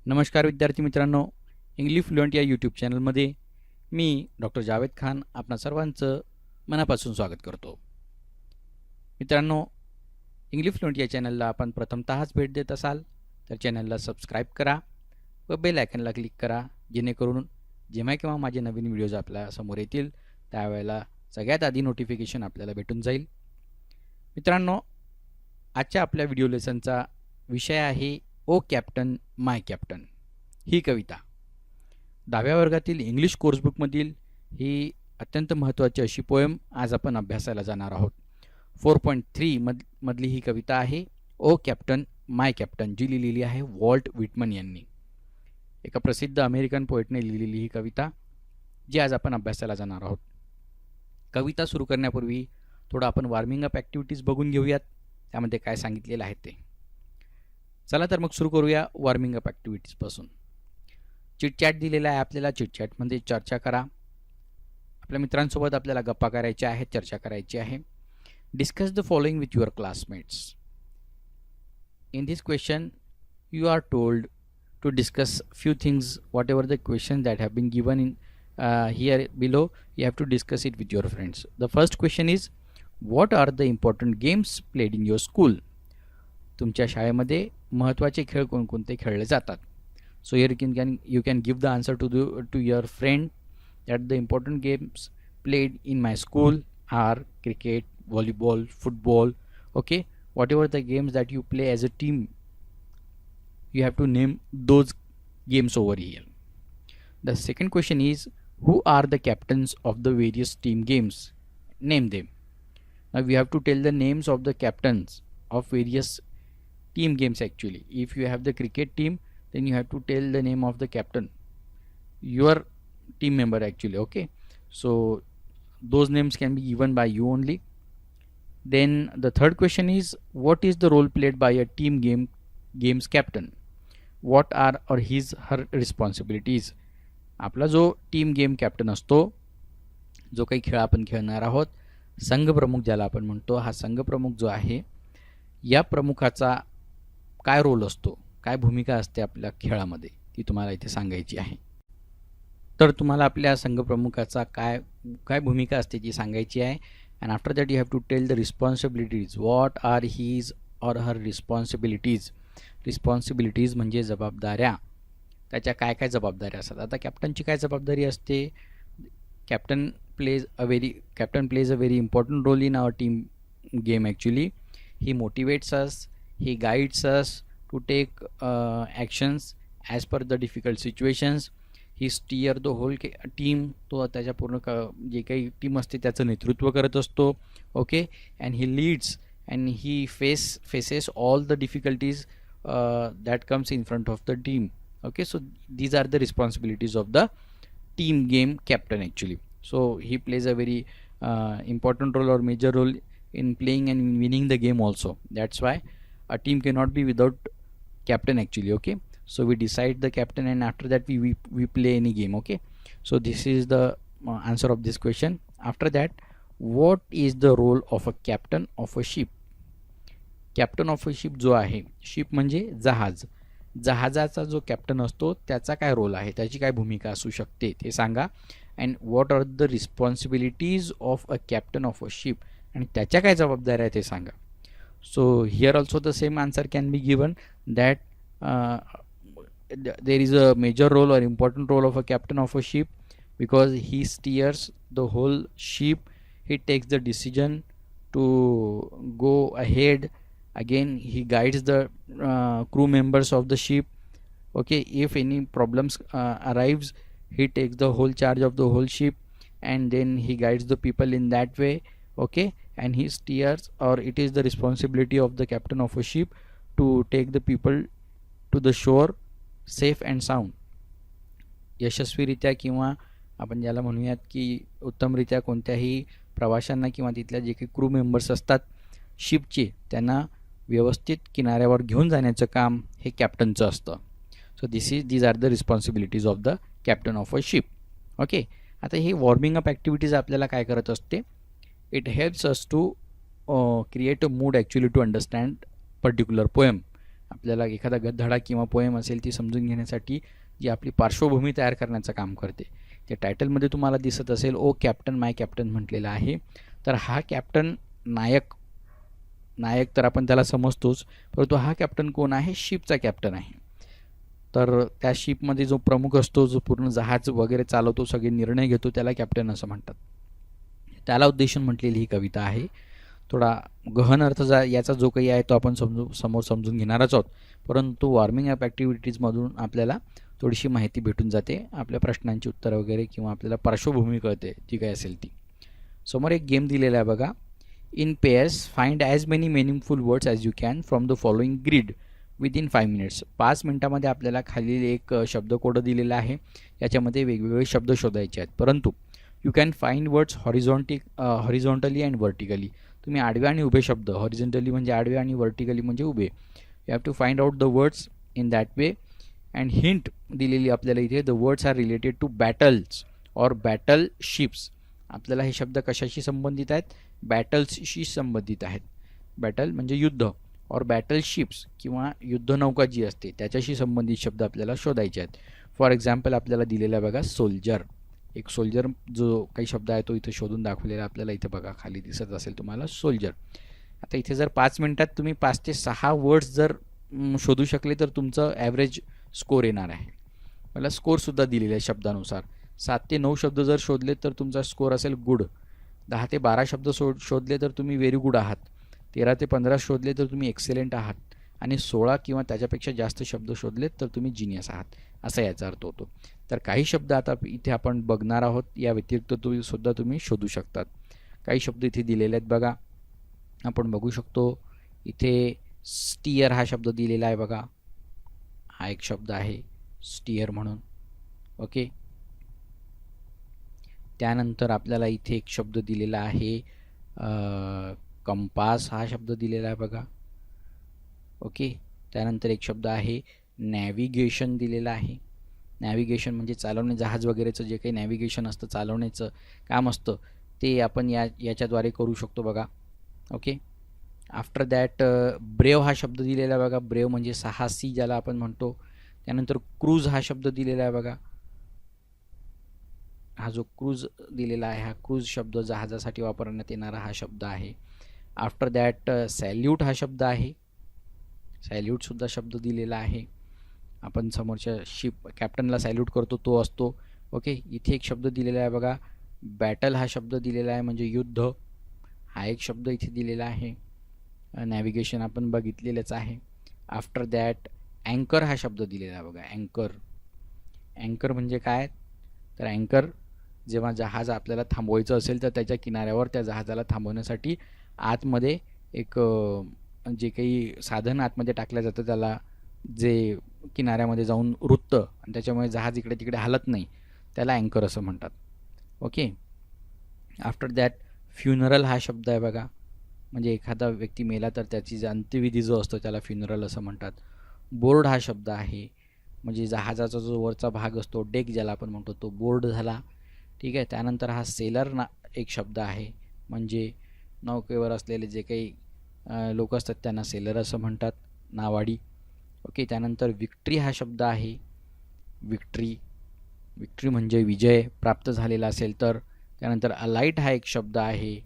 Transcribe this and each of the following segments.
नमस्कार विद्यार्थी मित्रांनो, इंग्लिश फ्लुएंट या यूट्यूब चॅनलमध्ये मी डॉक्टर जावेद खान आपणा सर्वांचं मनापासून स्वागत करतो. मित्रांनो, इंग्लिश फ्लुएंट या चॅनलला आपण प्रथमतःच भेट देत असाल तर चॅनलला सबस्क्राईब करा व बेल आयकॉनला क्लिक करा, जेणेकरून जेव्हा केव्हा माझे नवीन व्हिडिओज आपल्या समोर येतील त्यावेळेला सगळ्यात आधी नोटिफिकेशन आपल्याला भेटून जाईल. मित्रांनो, आजच्या आपल्या व्हिडिओ लेसनचा विषय आहे ओ कॅप्टन माय कॅप्टन ही कविता. 10व्या वर्गातील इंग्लिश कोर्सबुकमधील ही अत्यंत महत्त्वाची अशी पोएम आज आपण अभ्यासायला जाणार आहोत. 4.3 मधली ही कविता आहे ओ कॅप्टन माय कॅप्टन, जी लिहिलेली आहे वॉल्ट व्हिटमन यांनी. एका प्रसिद्ध अमेरिकन पोएटने लिहिलेली ही कविता, जी आज आपण अभ्यासायला जाणार आहोत. कविता सुरू करण्यापूर्वी थोडं आपण वॉर्मिंग अप ॲक्टिव्हिटीज बघून घेऊयात, त्यामध्ये काय सांगितलेलं आहे ते. चला तर मग सुरू करूया वॉर्मिंग अप ॲक्टिव्हिटीजपासून. चिटचॅट दिलेला आहे आपल्याला. चिटचॅटमध्ये चर्चा करा. आपल्या मित्रांसोबत आपल्याला गप्पा करायच्या आहेत, चर्चा करायची आहे. Discuss the following with your classmates. In this question you are told to discuss few things. Whatever the questions that have been given in here below, you have to discuss it with your friends. The first question is, what are the important games played in your school? तुमच्या शाळेमध्ये महत्त्वाचे खेळ कोणकोणते खेळले जातात? So here you can give the answer to your friend that the important games played in my school are cricket, volleyball, football. Okay, whatever the games that you play as a team, you have to name those games over here. The second question is, who are the captains of the various team games? Name them. Now we have to tell the names of the captains of various team games actually. If you have the cricket team, then you have to tell the name of the captain, your team member actually. Okay, so those names can be given by you only. Then the third question is, what is the role played by a team games captain? What are or his her responsibilities? आपला जो team game captain असतो, जो काही खेळ आपण खेळणार आहोत, संघप्रमुख ज्याला आपण म्हणतो, हा संघप्रमुख जो आहे, या प्रमुखाचा काय रोल असतो, काय भूमिका असते आपल्या खेळामध्ये, ती तुम्हाला इथे सांगायची आहे. तर तुम्हाला आपल्या संघप्रमुखाचा काय भूमिका असते ती सांगायची आहे. And after that you have to tell the responsibilities. What are his or her responsibilities. Responsibilities म्हणजे जबाबदाऱ्या. त्याच्या काय काय जबाबदाऱ्या असतात. आता कॅप्टनची काय जबाबदारी असते. Captain plays a very important role in our team game actually. He motivates us, he guides us to take actions as per the difficult situations. He steer the whole team. तो त्याच्या पूर्ण जे काही टीम असते त्याचं नेतृत्व करत असतो. Okay, and he leads and he faces all the difficulties that comes in front of the team. Okay, so these are the responsibilities of the team game captain actually. So he plays a very important role or major role in playing and winning the game also. That's why a team cannot be without captain actually. Okay, so we decide the captain and after that we play any game. Okay, so this is the answer of this question. After that, what is the role of a captain of a ship? Captain of a ship जो आहे, ship म्हणजे जहाज, जहाजाचा जो captain असतो त्याचा काय role आहे, त्याची काय भूमिका असू शकते ते सांगा. And what are the responsibilities of a captain of a ship, आणि त्याच्या काय जबाबदाऱ्या आहे ते सांगा. So here also the same answer can be given that there is a major role और important role of a captain of a ship because he steers the whole ship. He takes the decision to go ahead. Again, he guides the crew members of the ship. Okay, if any problems arrives, he takes the whole charge of the whole ship and then he guides the people in that way. Okay, and he steers, or it is the responsibility of the captain of a ship to take the people to the shore safe and sound. यशस्वीरित्या किंवा आपण ज्याला म्हणूयात की उत्तमरित्या कोणत्याही प्रवाशांना किंवा तिथल्या जे काही क्रू मेंबर्स असतात शिपचे, त्यांना व्यवस्थित किनाऱ्यावर घेऊन जाण्याचं काम हे कॅप्टनचं असतं. So these are the responsibilities of the captain of a ship. Okay, आता ही वॉर्मिंग अप ॲक्टिव्हिटीज आपल्याला काय करत असते. It helps us to create a mood actually to understand particular poem. आपल्याला एखादा धडा किंवा पोएम असेल ती समजून घेण्यासाठी जी आपली पार्श्वभूमी तयार करण्याचं काम करते. ते टायटलमध्ये तुम्हाला दिसत असेल ओ कॅप्टन माय कॅप्टन म्हटलेलं आहे. तर हा कॅप्टन नायक तर आपण त्याला समजतोच, परंतु हा कॅप्टन कोण आहे? शिपचा कॅप्टन आहे. तर त्या शिपमध्ये जो प्रमुख असतो, जो पूर्ण जहाज वगैरे चालवतो, सगळे निर्णय घेतो, त्याला कॅप्टन असं म्हणतात. त्याला उद्देशून म्हटलेली ही कविता आहे. थोडा गहन अर्थ याचा जो काही आहे तो आपण समोर समजून घेणारच आहोत, परंतु वॉर्मिंग अप ॲक्टिव्हिटीजमधून आपल्याला थोडीशी माहिती भेटून जाते, आपल्या प्रश्नांची उत्तरं वगैरे, किंवा आपल्याला पार्श्वभूमी कळते जी काय असेल ती. समोर एक गेम दिलेला आहे बघा. In pairs find as many meaningful words as you can from the following grid within 5 minutes. 5 मिनिटामध्ये आपल्याला खाली एक शब्दकोड दिलेला आहे, याच्यामध्ये वेगवेगळे शब्द शोधायचे आहेत. परंतु you can find words horizontally and vertically. तुम्ही आडवे आणि उभे शब्द, हॉरिझॉन्टली म्हणजे आडवे आणि व्हर्टिकली म्हणजे उभे, you have to find out the words in that way. And hint दिलेली आपल्याला इथे, the words are related to battles or battle ships. आपल्याला हे शब्द कशाशी संबंधित आहेत? बॅटल्सशी संबंधित आहेत. बॅटल म्हणजे युद्ध, और बॅटल शिप्स किंवा युद्धनौका जी असते त्याच्याशी संबंधित शब्द आपल्याला शोधायचे आहेत. फॉर एक्झाम्पल आपल्याला दिलेला बघा सोल्जर. एक सोल्जर जो काही शब्द आहे तो इथे शोधून दाखवलेला आपल्याला इथे बघा खाली दिसत असेल तुम्हाला सोल्जर. आता इथे जर 5 मिनिटात तुम्ही 5 ते 6 वर्ड्स जर शोधू शकले तर तुमचं ॲव्हरेज स्कोर येणार आहे. मला स्कोरसुद्धा दिलेला आहे शब्दानुसार. 7 ते 9 शब्द जर शोधले तर तुमचा स्कोर असेल गुड. 10 ते 12 शब्द शोधले तर तुम्ही व्हेरी गुड आहात. 13 ते 15 शोधले तर तुम्ही एक्सेलेंट आहात. आणि 16 किंवा त्याच्यापेक्षा जास्त शब्द शोधलेत तर तुम्ही जिनियस आहात, असा याचा अर्थ होतो. तर काही शब्द आता इथे आपण बघणार आहोत, या व्यतिरिक्त तुम्ही शोधू शकतात. काही शब्द इथे दिलेले आहेत बघा, आपण बघू शकतो. इथे स्टियर हा शब्द दिलेला आहे बघा, हा एक शब्द आहे स्टियर म्हणून. ओके, त्यानंतर आपल्याला इथे एक शब्द दिलेला आहे कंपास हा शब्द दिलेला आहे बघा. ओके, त्यानंतर एक शब्द आहे नॅव्हिगेशन दिलेला आहे. नॅव्हिगेशन म्हणजे चालवणे, जहाज वगैरेचं जे काही नॅव्हिगेशन असतं, चालवण्याचं काम असतं ते आपण याच्याद्वारे करू शकतो बघा. ओके, आफ्टर दॅट ब्रेव हा शब्द दिलेला आहे बघा. ब्रेव म्हणजे साहसी ज्याला आपण म्हणतो. त्यानंतर क्रूज हा शब्द दिलेला आहे बघा. हा जो क्रूज दिलेला आहे, हा क्रूज शब्द जहाजासाठी वापरण्यात येणारा हा शब्द आहे. आफ्टर दॅट सॅल्यूट हा शब्द आहे. सॅल्यूटसुद्धा शब्द दिलेला आहे. आपण समोरच्या शिप कॅप्टनला सॅल्यूट करतो तो असतो. ओके, इथे एक शब्द दिलेला आहे बघा, बॅटल हा शब्द दिलेला आहे म्हणजे युद्ध, हा एक शब्द इथे दिलेला आहे. नॅव्हिगेशन आपण बघितलेलंच आहे. आफ्टर दॅट अँकर हा शब्द दिलेला आहे बघा. अँकर म्हणजे काय? तर अँकर जेव्हा जहाज आपल्याला थांबवायचं असेल तर त्याच्या किनाऱ्यावर त्या जहाजाला थांबवण्यासाठी आतमध्ये एक जे काही साधन आतमध्ये टाकलं जातं त्याला, जे किनाऱ्यामध्ये जाऊन रुततं आणि त्याच्यामुळे जहाज इकडे तिकडे हालत नाही, त्याला अँकर असं म्हणतात. ओके, आफ्टर दॅट फ्युनरल हा शब्द आहे बघा, म्हणजे एखादा व्यक्ती मेला तर त्याची जे अंत्यविधी जो असतो त्याला फ्युनरल असं म्हणतात. बोर्ड हा शब्द आहे, म्हणजे जहाजाचा जो वरचा भाग असतो, डेक ज्याला आपण म्हणतो, तो बोर्ड झाला. ठीक आहे, त्यानंतर हा सेलर एक शब्द आहे, म्हणजे नौकेवर असलेले जे काही लोक असतात त्यांना सेलर असं म्हणतात, नावाडी. ओके, त्यानंतर विक्ट्री हा शब्द आहे. विक्ट्री म्हणजे विजय प्राप्त झालेला असेल तर. त्यानंतर अलाइट हा एक शब्द आहे.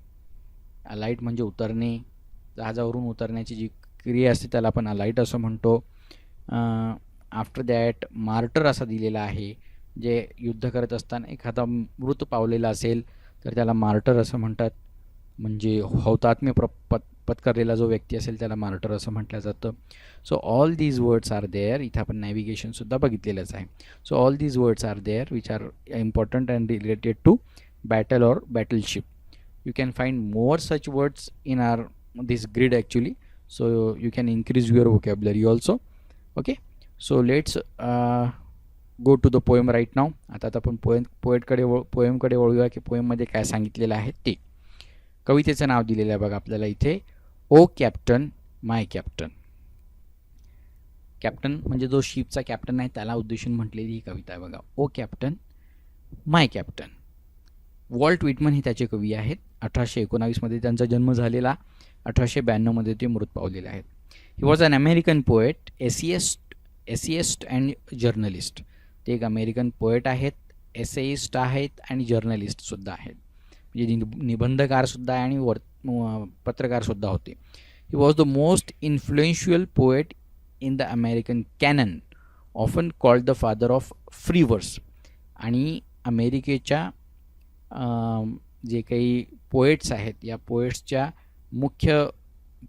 अलाइट म्हणजे उतरणे, जहाजावरून उतरण्याची जी क्रिया असते त्याला आपण अलाइट असं म्हणतो. आफ्टर दॅट मार्टर असा दिलेला आहे, जे युद्ध करत असताना एखादा मृत पावलेला असेल तर त्याला मार्टर असं म्हणतात, म्हणजे हौतात्म्य पत्करलेला जो व्यक्ती असेल त्याला मार्टर असं म्हटलं जातं. So all these words are there. इथे आपण नॅव्हिगेशनसुद्धा बघितलेलंच आहे. So all these words are there which are important and related to battle or battleship. You can find more such words in this grid actually, so you can increase your vocabulary also. Okay, so let's go to the poem right now. आता आपण पोएमकडे वळूया की पोएममध्ये काय सांगितलेलं आहे ते. कवितेचं नाव दिलेलं आहे बघा आपल्याला इथे, ओ कॅप्टन माय कॅप्टन. कॅप्टन म्हणजे जो शिपचा कॅप्टन आहे त्याला उद्देशून म्हटलेली ही कविता आहे बघा, ओ captain my captain. Walt Whitman हे त्याचे कवी आहेत. 1819 मध्ये त्यांचा जन्म झालेला, 1892 मध्ये ते मृत पावलेले आहेत. He was an American poet, essayist and journalist. ते एक अमेरिकन पोएट आहेत, एसेइस्ट आहेत आणि जर्नलिस्टसुद्धा आहेत. म्हणजे निबंधकारसुद्धा आहे आणि पत्रकारसुद्धा होते. He was the most influential poet in the American canon, often called the father of free वर्स. आणि अमेरिकेच्या जे काही पोएट्स आहेत, या पोएट्सच्या मुख्य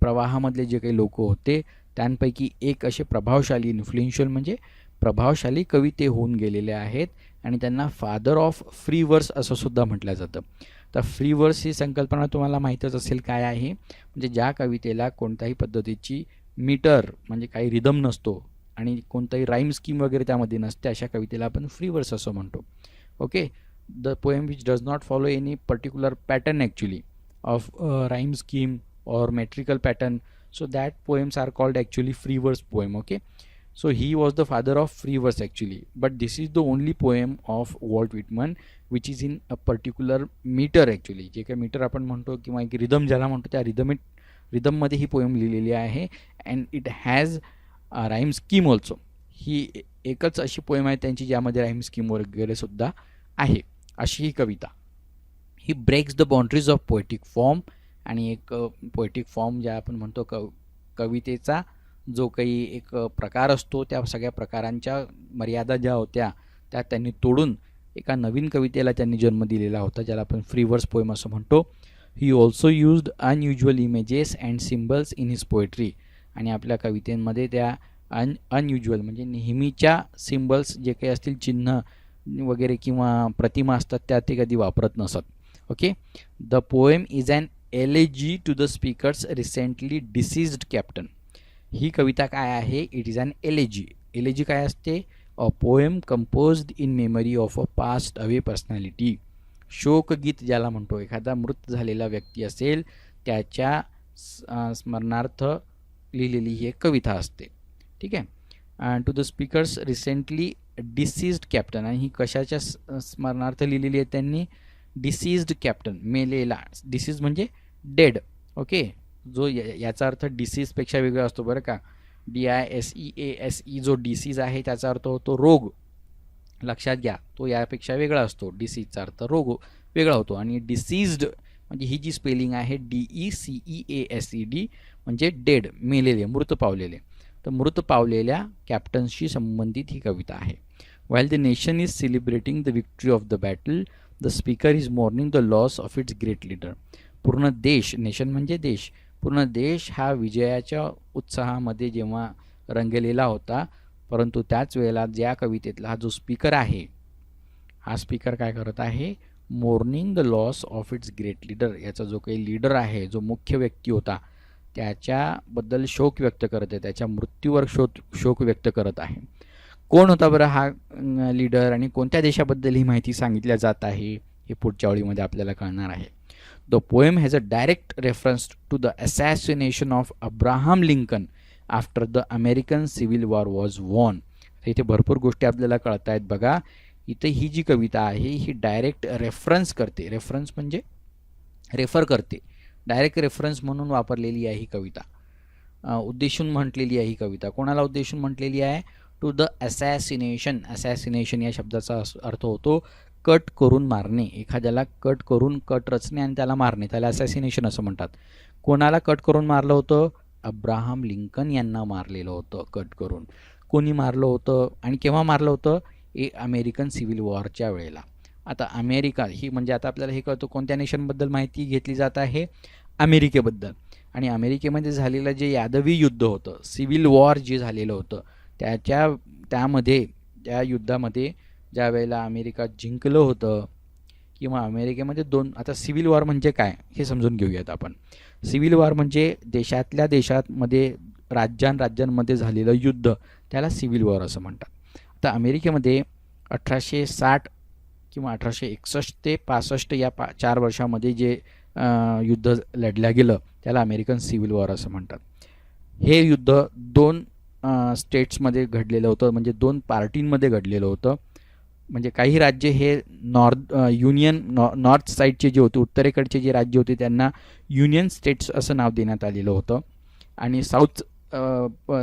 प्रवाहामधले जे काही लोक होते त्यांपैकी एक असे प्रभावशाली, इन्फ्लुएन्शियल म्हणजे प्रभावशाली कवी ते होऊन गेलेले आहेत आणि त्यांना फादर ऑफ फ्री वर्स असं सुद्धा म्हटलं जातं. तर फ्री वर्स ही संकल्पना तुम्हाला माहीतच असेल काय आहे. म्हणजे ज्या कवितेला कोणत्याही पद्धतीची मीटर म्हणजे काही रिदम नसतो आणि कोणताही राईम स्कीम वगैरे त्यामध्ये नसते, अशा कवितेला आपण फ्री वर्स असं म्हणतो. Okay. The poem which does not follow any particular pattern actually of rhyme scheme or metrical pattern, so that poems are called actually free verse poem. Okay, so he was the father of free verse actually, but this is the only poem of Walt Whitman which is in a particular meter actually. जे काही metre आपण म्हणतो किंवा एक rhythm ज्याला म्हणतो त्या रिदममध्ये ही poem लिहिलेली आहे. And it has rhyme scheme also. ही एकच अशी पोएम आहे त्यांची ज्यामध्ये राईम स्कीम वगैरे सुद्धा आहे, अशी ही कविता. He breaks the boundaries of poetic form. आणि एक पोएटिक फॉर्म ज्या आपण म्हणतो कवितेचा जो काही एक प्रकार असतो, त्या सगळ्या प्रकारांच्या मर्यादा ज्या होत्या त्या त्यांनी तोडून एका नवीन कवितेला त्यांनी जन्म दिलेला होता, ज्याला आपण फ्री वर्स पोएम असं म्हणतो. He also used unusual images and symbols in his poetry. आणि आपल्या कवितेमध्ये त्या अनयुज्युअल म्हणजे नेहमीच्या सिम्बल्स जे काही असतील, चिन्ह वगैरे किंवा प्रतिमा असतात, त्या ते कधी वापरत नसत. Okay. The poem is an elegy to the speaker's recently deceased captain. ही कविता काय आहे? It is an elegy. Elegy काय असते? A poem composed in memory of a passed away personality. शोकगीत ज्याला म्हणतो, एखादा मृत झालेला व्यक्ती असेल त्याच्या स्मरणार्थ लिहिलेली ही एक कविता असते. ठीक आहे. To the speaker's recently deceased captain. आणि ही कशाच्या स्मरणार्थ लिहिलेली आहे त्यांनी? डिसीज्ड कॅप्टन, मेलेला. डिसीज म्हणजे डेड. ओके. जो याचा अर्थ डिसीजपेक्षा वेगळा असतो बरं का. DISEASE जो डिसीज आहे त्याचा अर्थ होतो रोग, लक्षात घ्या. तो यापेक्षा वेगळा असतो. डिसीजचा अर्थ रोग वेगळा होतो. आणि डिसीज्ड म्हणजे ही जी स्पेलिंग आहे DECEASED म्हणजे डेड, मेलेले, मृत पावलेले. तर मृत पावलेल्या कॅप्टन्सशी संबंधित ही कविता आहे. While the nation is celebrating the victory of the battle, the speaker is morning the loss of its great leader. पूर्ण देश, नेशन म्हणजे देश, पूर्ण देश हा विजयाच्या उत्साहामध्ये जेव्हा रंगलेला होता, परंतु त्याच वेळेला ज्या कवितेतला हा जो स्पीकर आहे, हा स्पीकर काय करत आहे? Morning the loss of its great leader. याचा जो काही लीडर आहे, जो मुख्य व्यक्ती होता, त्याच्याबद्दल शोक व्यक्त करत आहे, त्याच्या मृत्यूवर शोक व्यक्त करत आहे. कोण होता बरं हा लीडर आणि कोणत्या देशाबद्दल ही माहिती सांगितल्या जात आहे हे पुढच्या ओळीमध्ये आपल्याला कळणार आहे. The poem has a direct reference to the assassination of Abraham Lincoln after the American civil war was won. इथे भरपूर गोष्टी आपल्याला कळत आहेत बघा. इथे ही जी कविता आहे ही डायरेक्ट रेफरन्स करते. रेफरन्स म्हणजे रेफर करते. डायरेक्ट रेफरन्स म्हणून वापरलेली आहे ही कविता. उद्देशून म्हटलेली आहे ही कविता. कोणाला उद्देशून म्हटलेली आहे? To the assassination. असॅसिनेशन या शब्दाचा अर्थ होतो कट करून मारणे. एखाद्याला कट करून, कट रचणे आणि त्याला मारणे, त्याला असॅसिनेशन असं म्हणतात. कोणाला कट करून मारलं होतं? अब्राहम लिंकन यांना मारलेलं होतं कट करून. कोणी मारलं होतं आणि केव्हा मारलं होतं? अमेरिकन सिव्हिल वॉरच्या वेळेला. आता अमेरिका ही म्हणजे आता आपल्याला हे कळतं कोणत्या नेशनबद्दल माहिती घेतली जात आहे? अमेरिकेबद्दल. आणि अमेरिकेमध्ये झालेलं जे यादवी युद्ध होतं, सिव्हिल वॉर जे झालेलं होतं, त्यामध्ये त्या युद्धामध्ये ज्या वेळेला अमेरिका जिंकलं होतं किंवा अमेरिकेमध्ये आता सिव्हिल वॉर म्हणजे काय हे समजून घेऊयात आपण. सिव्हिल वॉर म्हणजे देशातल्या देशांमध्ये राज्यांमध्ये झालेलं युद्ध, त्याला सिव्हिल वॉर असं म्हणतात. आता अमेरिकेमध्ये 1860 किंवा 1861 ते 65 या 4 वर्षामध्ये जे युद्ध लढलं गेलं त्याला अमेरिकन सिव्हिल वॉर असं म्हणतात. हे युद्ध 2 स्टेट्समध्ये घडलेलं होतं, म्हणजे 2 पार्टींमध्ये घडलेलं होतं. म्हणजे काही राज्य हे नॉर्थ साईडचे जे होते, उत्तरेकडचे जे राज्य होते त्यांना युनियन स्टेट्स असं नाव देण्यात आलेलं होतं. आणि साऊथ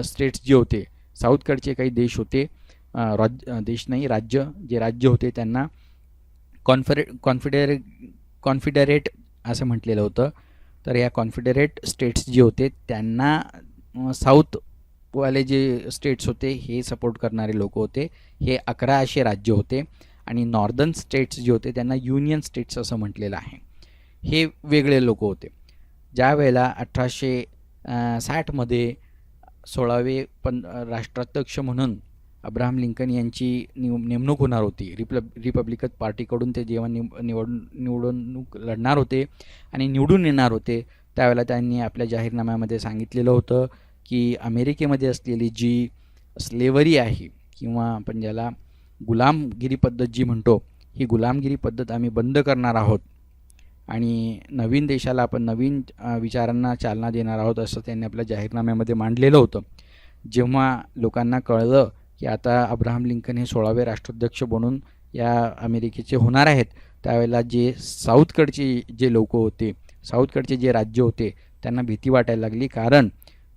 स्टेट्स जे होते, साऊथकडचे काही देश होते, देश नाही राज्य, जे राज्य होते त्यांना कॉन्फिडरेट असं म्हटलेलं होतं. तर या कॉन्फिडरेट स्टेट्स जे होते त्यांना साऊथवाले जे स्टेट्स होते हे सपोर्ट करणारे लोक होते. हे 11 असे राज्य होते आणि नॉर्दर्न स्टेट्स जे होते त्यांना युनियन स्टेट्स असं म्हटलेलं आहे. हे वेगळे लोक होते. ज्या वेळेला 1860मध्ये 16वे राष्ट्राध्यक्ष म्हणून अब्राहम लिंकन यांची नेमणूक होणार होती. रिपब्लिकन पार्टीकडून ते जेव्हा निवडणूक लढणार होते आणि निवडून येणार होते त्यावेळेला त्यांनी आपल्या जाहीरनाम्यामध्ये सांगितलेलं होतं की अमेरिकेमध्ये असलेली जी स्लेवरी आहे किंवा आपण ज्याला गुलामगिरी पद्धत जी म्हणतो, ही गुलामगिरी पद्धत आम्ही बंद करणार आहोत आणि नवीन देशाला आपण नवीन विचारांना चालना देणार आहोत असं त्यांनी आपल्या जाहीरनाम्यामध्ये मांडलेलं होतं. जेव्हा लोकांना कळलं की आता अब्राहम लिंकन हे 16वे राष्ट्राध्यक्ष बनून या अमेरिकेचे होणार आहेत, त्यावेळेला जे साऊथकडचे जे लोक होते, साऊथकडचे जे राज्य होते त्यांना भीती वाटायला लागली, कारण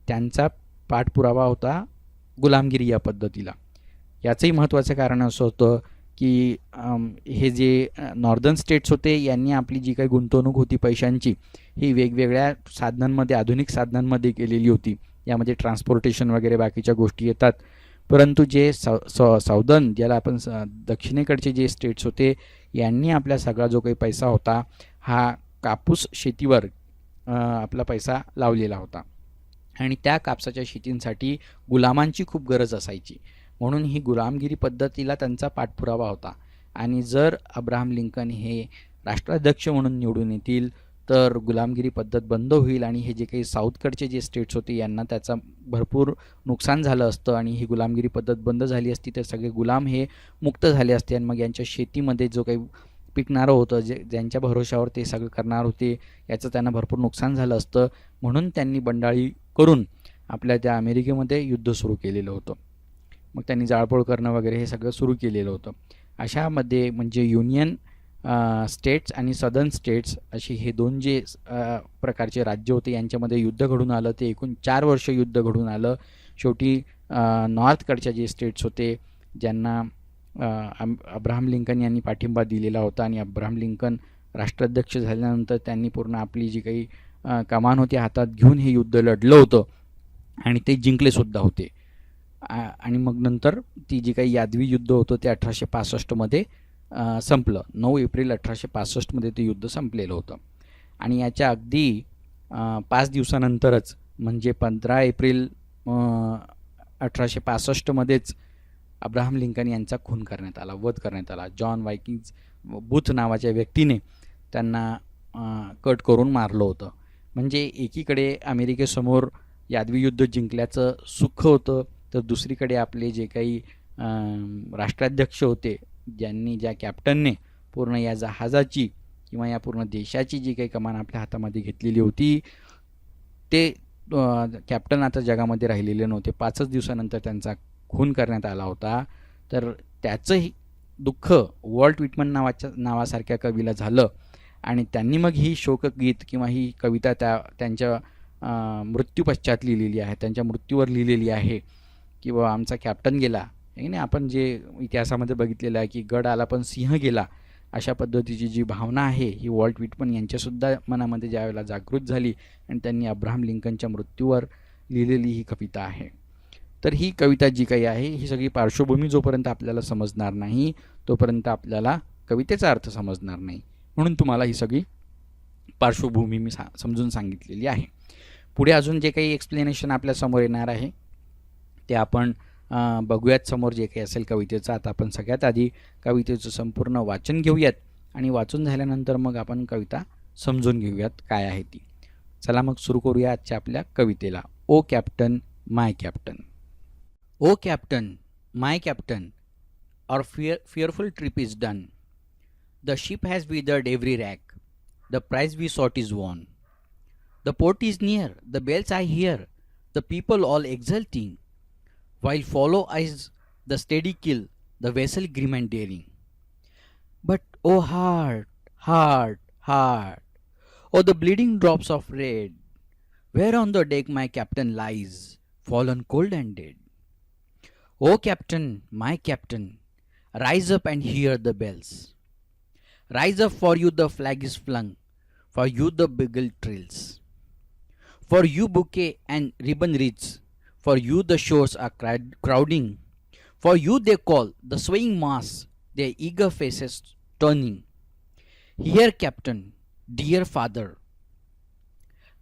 त्यांचा पाठपुरावा होता गुलामगिरी या पद्धतीला. याचंही महत्त्वाचं कारण असं होतं की हे जे नॉर्दर्न स्टेट्स होते यांनी आपली जी काही गुंतवणूक होती पैशांची ही वेगवेगळ्या साधनांमध्ये, आधुनिक साधनांमध्ये केलेली होती. यामध्ये ट्रान्सपोर्टेशन वगैरे बाकीच्या गोष्टी येतात. परंतु जे साऊदर्न, ज्याला आपण दक्षिणेकडचे जे स्टेट्स होते, यांनी आपला सगळा जो काही पैसा होता हा कापूस शेतीवर आपला पैसा लावलेला होता आणि त्या कापसाच्या शेतींसाठी गुलामांची खूप गरज असायची. म्हणून ही गुलामगिरी पद्धतीला त्यांचा पाठपुरावा होता आणि जर अब्राहम लिंकन हे राष्ट्राध्यक्ष म्हणून निवडून येतील तर गुलामगिरी पद्धत बंद होईल आणि हे जे काही साऊथकडचे जे स्टेट्स होते यांना त्याचा भरपूर नुकसान झालं असतं आणि ही गुलामगिरी पद्धत बंद झाली असती तर सगळे गुलाम हे मुक्त झाले असते आणि मग यांच्या शेतीमध्ये जो काही पिकणारं होतं, ज्यांच्या भरोशावर ते सगळं करणार होते, याचं त्यांना भरपूर नुकसान झालं असतं. म्हणून त्यांनी बंडाळी करून आपल्या त्या अमेरिकेमध्ये युद्ध सुरू केलेलं होतं. मग त्यांनी जाळपोळ करणं वगैरे हे सगळं सुरू केलेलं होतं. अशामध्ये म्हणजे युनियन स्टेट्स आणि सदर्न स्टेट्स अशी हे दोन जे प्रकारचे राज्य होते यांच्यामध्ये युद्ध घडून आलं. ते एकूण 4 वर्ष युद्ध घडून आलं. शेवटी नॉर्थकडच्या जे स्टेट्स होते ज्यांना अब्राहम लिंकन यांनी पाठिंबा दिलेला होता आणि अब्राहम लिंकन राष्ट्राध्यक्ष झाल्यानंतर त्यांनी पूर्ण आपली जी काही कमान होती हातात घेऊन हे युद्ध लढलं होतं आणि ते जिंकलेसुद्धा होते. आणि मग नंतर ती जी काही यादवी युद्ध होतं ते 1865मध्ये संपलं. 9 एप्रिल 1865मध्ये ते युद्ध संपलेलं होतं आणि याच्या अगदी 5 दिवसानंतरच म्हणजे 15 एप्रिल 1865मध्येच अब्राहम लिंकन यांचा खून करण्यात आला, वध करण्यात आला. जॉन वायकिंग्ज बूथ नावाच्या व्यक्तीने त्यांना कट करून मारलं होतं. म्हणजे एकीकडे अमेरिकेसमोर यादवी युद्ध जिंकल्याचं सुख होतं तर दुसरीकडे आपले जे काही राष्ट्राध्यक्ष होते, ज्या कॅप्टनने पूर्ण या जहाजाची किंवा या पूर्ण देशाची जी काही कमान आपल्या हातामध्ये घेतलेली होती, ते कॅप्टन आता जगामध्ये राहिलेले नव्हते. 5च दिवसानंतर त्यांचा खून करण्यात आला होता. तर त्याचंही दुःख वॉल्ट व्हिटमन नावासारख्या कवीला झालं आणि त्यांनी मग ही शोकगीत किंवा ही कविता त्यांच्या मृत्यूपश्चात लिहिलेली आहे, त्यांच्या मृत्यूवर लिहिलेली आहे की बाबा आमचा कॅप्टन गेला. नाही, आपण जे इतिहासामध्ये बघितलेलं आहे की गड आला पण सिंह गेला, अशा पद्धतीची जी भावना आहे ही वॉल्ट व्हिटमन यांच्यासुद्धा मनामध्ये ज्यावेळेला जागृत झाली आणि त्यांनी अब्राहम लिंकनच्या मृत्यूवर लिहिलेली ही कविता आहे. तर ही कविता जी काही आहे ही सगळी पार्श्वभूमी जोपर्यंत आपल्याला समजणार नाही तोपर्यंत आपल्याला कवितेचा अर्थ समजणार नाही. म्हणून तुम्हाला ही सगळी पार्श्वभूमी मी समजून सांगितलेली आहे. पुढे अजून जे काही एक्सप्लेनेशन आपल्यासमोर येणार आहे ते आपण बघूयात समोर जे काही असेल कवितेचं. आता आपण सगळ्यात आधी कवितेचं संपूर्ण वाचन घेऊयात आणि वाचून झाल्यानंतर मग आपण कविता समजून घेऊयात काय आहे ती. चला मग सुरू करूया आजच्या आपल्या कवितेला. O captain, my captain. O captain, my captain, our fearful trip is done. The ship has withered every rack. The prize we sought is won. The port is near, the bells I hear, the people all exulting, while follow eyes the steady kill, the vessel grim and daring. But oh heart, heart, heart, oh the bleeding drops of red, where on the deck my captain lies, fallen cold and dead. O captain, my captain, rise up and hear the bells. Rise up, for you the flag is flung, for you the bugle trills. For you bouquet and ribbon wreaths, for you the shores are crowding. For you they call, the swaying mass, their eager faces turning. Here, captain, dear father,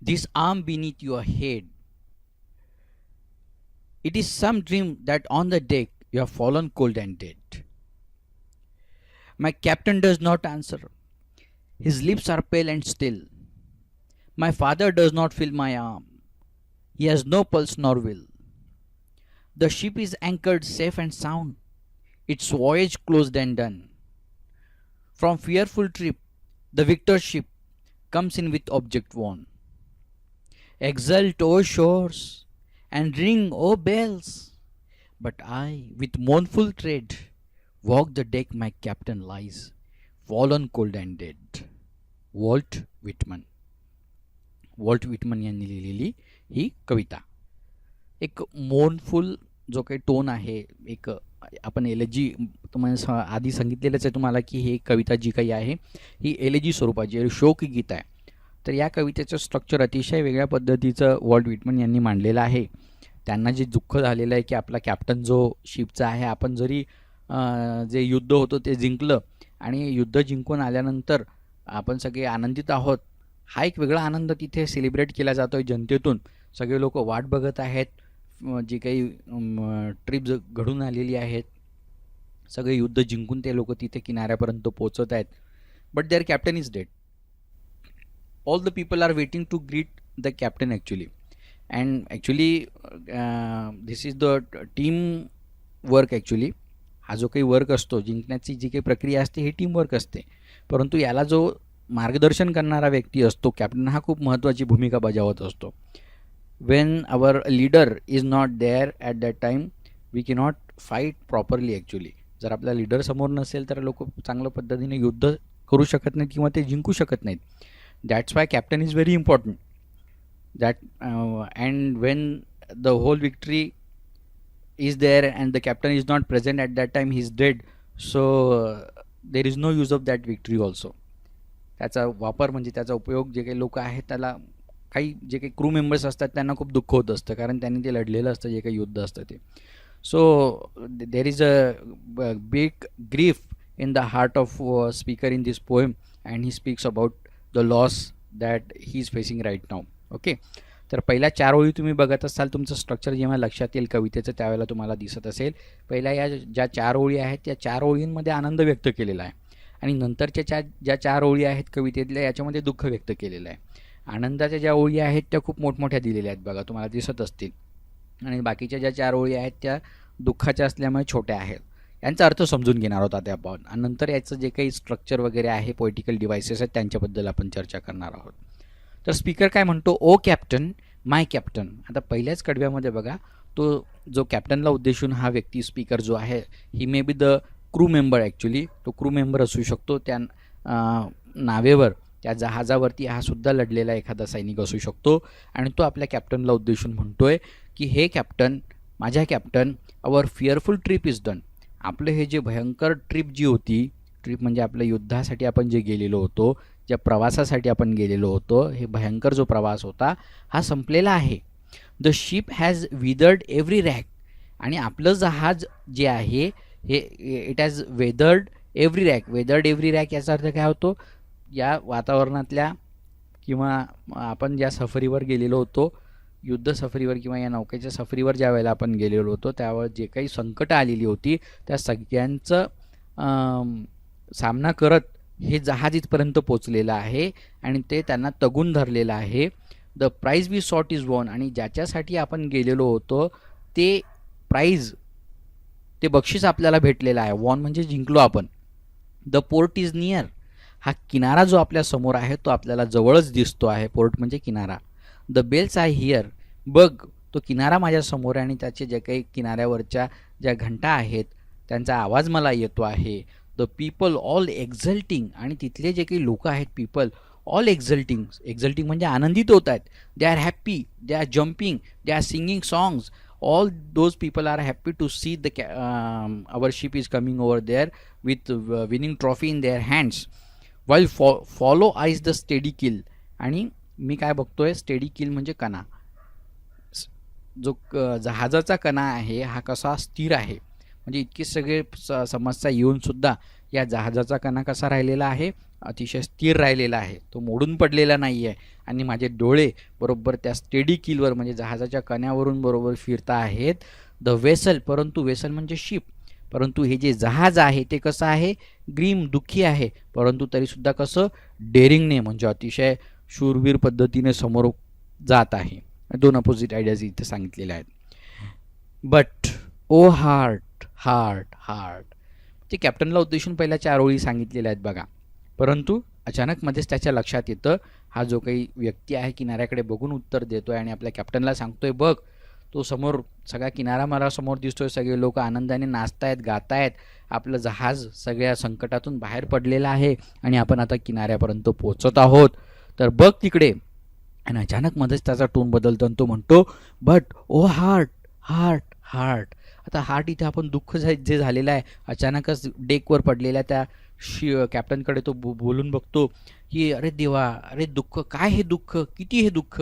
this arm beneath your head. It is some dream that on the deck you have fallen cold and dead. My captain does not answer. His lips are pale and still. My father does not feel my arm. He has no pulse nor will. The ship is anchored safe and sound, its voyage closed and done. From fearful trip, the victor ship comes in with object won. Exult, O shores, and ring, O bells! But I, with mournful tread, walk the deck my captain lies, fallen cold and dead. Walt Whitman. Walt Whitman यांनी लिहिलेली ही कविता. एक mournful जो काही tone आहे, एक आपण elegy तुम्हाला आधी सांगितलेलंच आहे तुम्हाला की ही कविता जी काही आहे ही एलेजी स्वरूपाची आहे, शोकगीत आहे. तर या कवितेचं स्ट्रक्चर अतिशय वेगळ्या पद्धतीचं वॉल्ट विटमन यांनी मांडलेलं आहे. त्यांना जे दुःख झालेलं आहे की आपला कॅप्टन जो शिपचा आहे, आपण जरी जे युद्ध होतं ते जिंकलं आणि युद्ध जिंकून आल्यानंतर आपण सगळे आनंदित आहोत, हा एक वेगळा आनंद तिथे सेलिब्रेट केला जातो आहे जनतेतून. सगळे लोक वाट बघत आहेत, जे काही ट्रिप घडून आलेली आहेत, सगळे युद्ध जिंकून ते लोक तिथे किनाऱ्यापर्यंत पोहोचत आहेत. But their captain is dead. All the people are waiting to greet the captain actually. And actually this is the team work actually. हा जो काही वर्क असतो, जिंकण्याची जी काही प्रक्रिया असते ही टीम वर्क असते, परंतु याला जो मार्गदर्शन करणारा व्यक्ती असतो कॅप्टन, हा खूप महत्त्वाची भूमिका बजावत असतो. When our leader is not there at that time we cannot fight properly actually. जर आपला लीडर समोर नसेल तर लोक चांगल्या पद्धतीने युद्ध करू शकत नाहीत किंवा ते जिंकू शकत नाहीत. That's why captain is very important. That and when the whole victory is there and the captain is not present at that time, he is dead, so there is no use of that victory also. त्याचा वापर म्हणजे त्याचा उपयोग जे काही लोक आहेत त्याला, काही जे काही क्रू मेंबर्स असतात त्यांना खूप दुःख होत असतं कारण त्यांनी ते लढलेलं असतं जे काही युद्ध असतं ते. So there is a big grief in the heart of speaker in this poem and he speaks about the loss that he is facing right now. Okay, तर पहिल्या 4 ओळी तुम्ही बघत असाल, तुमचं स्ट्रक्चर जेव्हा लक्षात येईल कवितेचं त्यावेळेला तुम्हाला दिसत असेल. पहिल्या या ज्या 4 ओळी आहेत त्या 4 ओळींमध्ये आनंद व्यक्त केलेला आहे आणि नंतरच्या ज्या 4 ओळी आहेत कवितेतल्या याच्यामध्ये दुःख व्यक्त केलेलं आहे. आनंदाच्या ज्या ओळी आहेत त्या खूप मोठमोठ्या दिलेल्या आहेत बघा, तुम्हाला दिसत असतील, आणि बाकीच्या ज्या 4 ओळी आहेत त्या दुःखाच्या असल्यामुळे छोट्या आहेत. यांचा अर्थ समजून घेणार आहोत आता आपण, आणि नंतर याचं जे काही स्ट्रक्चर वगैरे आहे, पोएटिकल डिव्हायसेस आहेत त्यांच्याबद्दल आपण चर्चा करणार आहोत. तर स्पीकर काय म्हणतो, ओ कॅप्टन, माय कॅप्टन. आता पहिल्याच कडव्यामध्ये बघा, तो जो कॅप्टनला उद्देशून हा व्यक्ती स्पीकर जो आहे, he may be the crew member actually. तो क्रू मेंबर असू शकतो, त्या नावेवर त्या जहाजावरती हा सुद्धा लढलेला एखादा सैनिक असू शकतो, आणि तो आपल्या कॅप्टनला उद्देशून म्हणतोय की हे कॅप्टन, माझ्या captain, our fearful trip is done. आपलं हे जे भयंकर ट्रिप जी होती, ट्रिप म्हणजे आपल्या युद्धासाठी आपण जे गेलेलो होतो, ज्या प्रवासासाठी आपण गेलेलो होतो, हे भयंकर जो प्रवास होता हा संपलेला आहे. The ship has weathered every rack. आणि आपलं जहाज जे आहे हे it has weathered every rack. Weathered every rack याचा अर्थ काय होतो, या वातावरणातल्या किंवा आपण ज्या सफरीवर गेलेलो होतो, युद्ध सफरीवर किंवा या नौकेच्या सफरीवर ज्या वेळेला आपण गेलेलो होतो त्यावेळेस जे काही संकटं आलेली होती त्या सगळ्यांचं सामना करत हे जहाज इथपर्यंत पोचलेलं आहे आणि ते त्यांना तगून धरलेलं आहे. The prize we sought is won. आणि ज्याच्यासाठी आपण गेलेलो होतो ते प्राईज, ते बक्षीस आपल्याला भेटलेलं आहे. वॉन म्हणजे जिंकलो आपण. The port is near. हा किनारा जो आपल्या समोर आहे तो आपल्याला जवळच दिसतो आहे. पोर्ट म्हणजे किनारा. The bells I hear. बघ, तो किनारा माझ्या समोर आहे आणि त्याचे जे काही किनाऱ्यावरच्या ज्या घंटा आहेत त्यांचा आवाज मला येतो आहे. The people all exulting. आणि तिथले जे काही लोक आहेत, पीपल ऑल एक्झल्टिंग म्हणजे आनंदित होत आहेत. They are happy, they are jumping, they are singing songs. All those people are happy to see our ship is coming over there with winning trophy in their hands. while follow eyes the steady kill. आणि मी काय बघतोय, steady किल म्हणजे कणा. जो जहाजाचा कणा आहे हा कसा स्थिर आहे, म्हणजे इतके सगळे समस्या येऊन सुद्धा या जहाजाचा कणा कसा राहिलेला आहे, अतिशय स्थिर राहिलेला आहे. तो मोडून पडलेला नाही आहे. आणि माझे डोळे बरोबर त्या स्टेडी किलवर म्हणजे जहाजाच्या कण्यावरून बरोबर फिरता आहेत. द वेसल, परंतु वेसल म्हणजे शिप, परंतु हे जे जहाज आहे ते कसं आहे, ग्रीम, दुःखी आहे, परंतु तरीसुद्धा कसं डेअरिंगने म्हणजे अतिशय शूरवीर पद्धतीने समोर जात आहे. दोन अपोजिट आयडियाज इथे सांगितलेल्या आहेत. But O heart heart heart, ते कॅप्टनला उद्देशून पहिल्या 4 ओळी सांगितलेल्या आहेत बघा. परंतु अचानक मध्येच त्याच्या लक्षात येतं, हा जो काही व्यक्ती आहे किनाऱ्याकडे बघून उत्तर देतोय आणि आपल्या कॅप्टनला सांगतोय, बघ तो समोर सगळा किनारा मला समोर दिसतोय, सगळे लोक आनंदाने नाचतायत, गातायत, आपलं जहाज सगळ्या संकटातून बाहेर पडलेलं आहे आणि आपण आता किनाऱ्यापर्यंत पोहोचत आहोत, तर बघ तिकडे. आणि अचानक मध्येच त्याचा टोन बदलतो आणि तो म्हणतो, but O heart heart heart. आता हार्ट इथे आपण दुःख जे झालेलं आहे, अचानकच डेकवर पडलेल्या त्या कॅप्टनकडे तो बोलून बघतो की अरे देवा, अरे दुःख, काय हे दुःख, किती हे दुःख.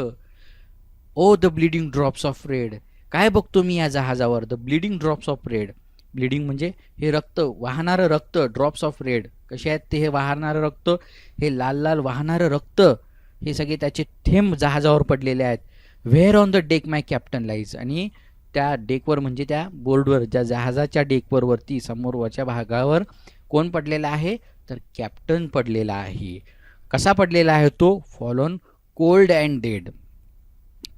O the bleeding drops of red, काय बघतो मी या जहाजावर, the bleeding drops of red. Bleeding म्हणजे हे रक्त, वाहणारं रक्त. ड्रॉप्स ऑफ रेड कसे आहेत ते, हे वाहणारं रक्त, हे लाल लाल वाहणारं रक्त, हे सगळे त्याचे थेंब जहाजावर पडलेले आहेत. Where on the deck my captain lies. आणि त्या डेकवर म्हणजे त्या बोर्डवर, ज्या जहाजाच्या डेकवर वरती समोरच्या भागावर कोण पडलेला आहे, तर कॅप्टन पडलेला आहे. कसा पडलेला आहे तो, fallen cold and dead.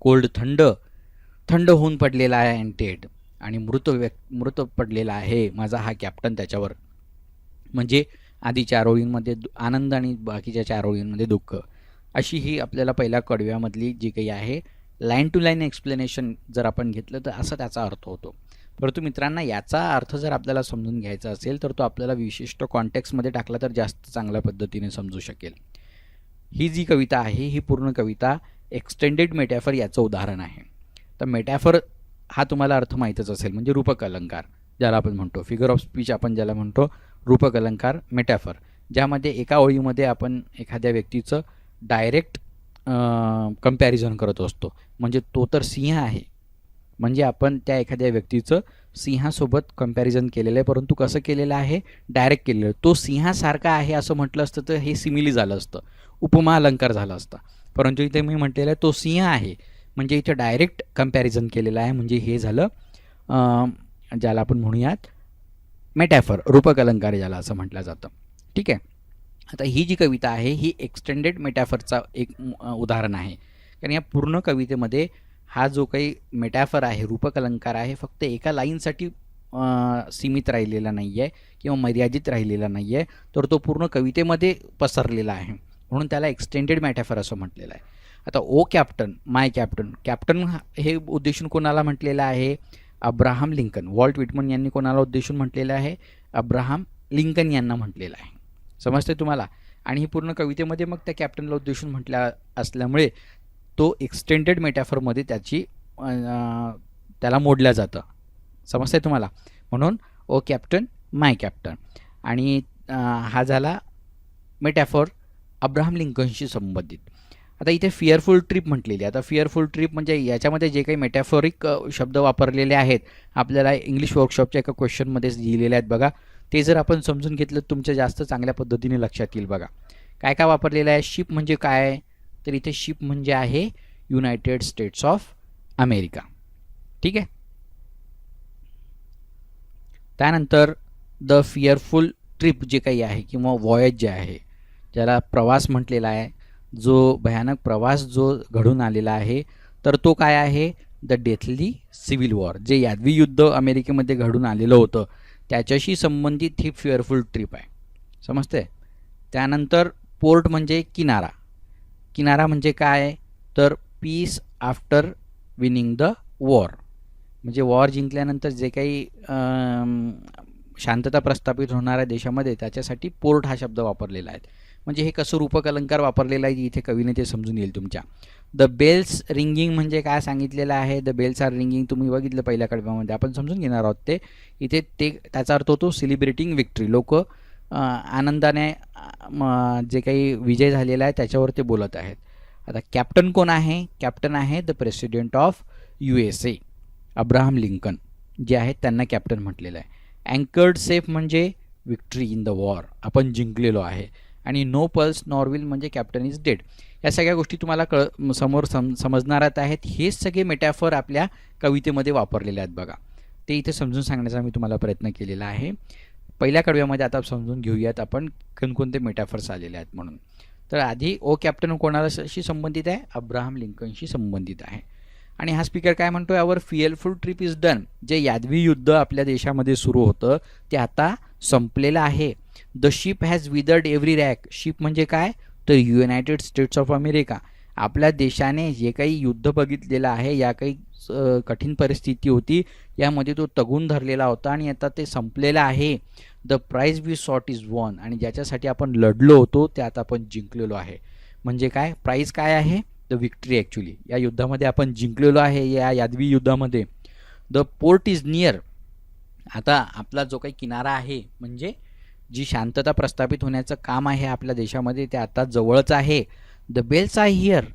Cold थंड होऊन पडलेला आहे, अँड डेड आणि मृत पडलेला आहे माझा हा कॅप्टन त्याच्यावर. म्हणजे आधी 4 ओळींमध्ये आनंद आणि बाकीच्या 4 ओळींमध्ये दुःख. अशी ही आपल्याला पहिल्या कडव्यामधली जी काही आहे लाईन टू लाईन एक्सप्लेनेशन जर आपण घेतलं तर असा त्याचा अर्थ होतो. परंतु मित्रांना याचा अर्थ जर आपल्याला समजून घ्यायचा असेल तर तो आपल्याला विशिष्ट कॉन्टेक्स्टमध्ये टाकला तर जास्त चांगल्या पद्धतीने समजू शकेल. ही जी कविता आहे ही पूर्ण कविता एक्सटेंडेड मेटॅफर याचं उदाहरण आहे. तर मेटॅफर हा तुम्हाला अर्थ माहीतच असेल, म्हणजे रूपक अलंकार ज्याला आपण म्हणतो, फिगर ऑफ स्पीच आपण ज्याला म्हणतो, रूपक अलंकार मेटॅफर, ज्यामध्ये एका ओळीमध्ये आपण एखाद्या व्यक्तीचं डायरेक्ट कंपॅरिझन करत असतो. म्हणजे तो तर सिंह आहे, म्हणजे आपण त्या एखाद्या व्यक्तीचं सिंहासोबत कंपॅरिझन केलेलं आहे, परंतु कसं केलेलं आहे, डायरेक्ट केलेलं आहे. तो सिंहासारखा आहे असं म्हटलं असतं तर हे सिमिली झालं असतं, उपमा अलंकार झाला असता. परंतु इथे मी म्हटलेलं आहे तो सिंह आहे, म्हणजे इथे डायरेक्ट कंपॅरिझन केलेलं आहे, म्हणजे हे झालं ज्याला आपण म्हणूयात मेटॅफर, रूपक अलंकार ज्याला असं म्हटलं जातं. ठीक आहे. आता ही जी कविता आहे ही एक्सटेंडेड मेटॅफरचा एक उदाहरण आहे. कारण या पूर्ण कवितेमध्ये हा जो काही मेटॅफर आहे, रूपक अलंकार आहे, फक्त एका लाईनसाठी सीमित राहिलेला नाही आहे किंवा मर्यादित राहिलेला नाही आहे, तर तो पूर्ण कवितेमध्ये पसरलेला आहे, म्हणून त्याला एक्सटेंडेड मेटॅफर असं म्हटलेलं आहे. आता ओ कॅप्टन माय कॅप्टन, कॅप्टन हे उद्देशून कोणाला म्हटलेलं आहे, अब्राहम लिंकन. वॉल्ट व्हिटमन यांनी कोणाला उद्देशून म्हटलेलं आहे, अब्राहम लिंकन यांना म्हटलेलं आहे. समजते तुम्हाला. आणि ही पूर्ण कवितेमध्ये मग त्या कॅप्टनला उद्देशून म्हटल्या असल्यामुळे तो एक्सटेंडेड मेटॅफरमध्ये त्याला मोडल्या जातं. समजते तुम्हाला. म्हणून ओ कॅप्टन माय कॅप्टन. आणि हा झाला मेटॅफर अब्राहम लिंकनशी संबंधित. आता इथे फिअरफुल ट्रिप म्हटलेली. आता फिअरफुल ट्रिप म्हणजे याच्यामध्ये जे काही मेटॅफॉरिक शब्द वापरलेले आहेत आपल्याला इंग्लिश वर्कशॉपच्या एका क्वेश्चनमध्येच लिहिलेले आहेत बघा, ते जर आपण समजून घेतलं तुमच्या जास्त चांगल्या पद्धतीने लक्षात येईल. बघा काय काय वापरलेलं आहे. शिप म्हणजे काय, तर इथे शिप म्हणजे आहे युनायटेड स्टेट्स ऑफ अमेरिका. ठीक आहे. त्यानंतर द फिअरफुल ट्रिप जे काही आहे किंवा वॉयज जे आहे, ज्याला प्रवास म्हटलेला आहे, जो भयानक प्रवास जो घडून आलेला आहे, तर तो काय आहे, द डेथली सिव्हिल वॉर, जे यादवी युद्ध अमेरिकेमध्ये घडून आलेलं होतं त्याच्याशी संबंधित ही फिअरफुल ट्रिप आहे. समजते. त्यानंतर पोर्ट म्हणजे किनारा. किनारा म्हणजे काय, तर peace after winning the war, म्हणजे वॉर जिंकल्यानंतर जे काही शांतता प्रस्थापित होणाऱ्या देशामध्ये त्याच्यासाठी पोर्ट हा शब्द वापरलेला आहे. म्हणजे हे कसं रूपक वापरलेला आहे इथे कवीने ते समजून येईल तुमच्या. द बेल्स रिंगिंग म्हणजे काय सांगितलेलं आहे. द बेल्स आर रिंगिंग तुम्ही बघितलं पहिल्या कडव्यामध्ये, आपण समजून घेणार आहोत ते. इथे ते त्याचा अर्थ होतो सेलिब्रेटिंग विक्ट्री. लोक आनंदाने जे काही विजय झालेला आहे त्याच्यावर ते बोलत आहेत. आता कॅप्टन कोण आहे? कॅप्टन आहे the president of USA Abraham Lincoln, जे आहेत त्यांना कॅप्टन म्हटलेलं आहे. अँकर्ड सेफ म्हणजे विक्ट्री इन द वॉर, आपण जिंकलेलो आहे. आणि नो पल्स नॉर्विल म्हणजे कॅप्टन इज डेड. या सगळ्या गोष्टी तुम्हाला समोर समजणारच आहेत. हेच सगळे मेटॅफर आपल्या कवितेमध्ये वापरलेले आहेत बघा. ते इथे समजून सांगण्याचा मी तुम्हाला प्रयत्न केलेला आहे. पहिल्या कडव्यामध्ये आता समजून घेऊयात आपण कोणकोणते मेटॅफर्स आलेले आहेत म्हणून. तर आधी ओ कॅप्टन कोणाशी संबंधित आहे? अब्राहम लिंकनशी संबंधित आहे. आणि हा स्पीकर काय म्हणतोय? आवर फिअरफुल ट्रिप इज डन. जे यादवी युद्ध आपल्या देशामध्ये सुरू होतं ते आता संपलेलं आहे. The ship has weathered every rack. Ship म्हणजे काय? तर युनायटेड स्टेट्स ऑफ अमेरिका. आपल्या देशाने जे काही युद्ध बघितलेलं आहे, या काही कठीण परिस्थिती होती यामध्ये तो तगून धरलेला होता आणि आता ते संपलेलं आहे. The prize we sought is won. आणि ज्याच्यासाठी आपण लढलो होतो ते आता आपण जिंकलेलो आहे. म्हणजे काय? प्राइज काय आहे? The victory. ॲक्च्युली या युद्धामध्ये आपण जिंकलेलो आहे, या यादवी युद्धामध्ये. The port is near. आता आपला जो काही किनारा आहे, म्हणजे जी शांतता प्रस्थापित होण्याचं काम आहे आपल्या देशामध्ये, ते आता जवळच आहे. The bells are here.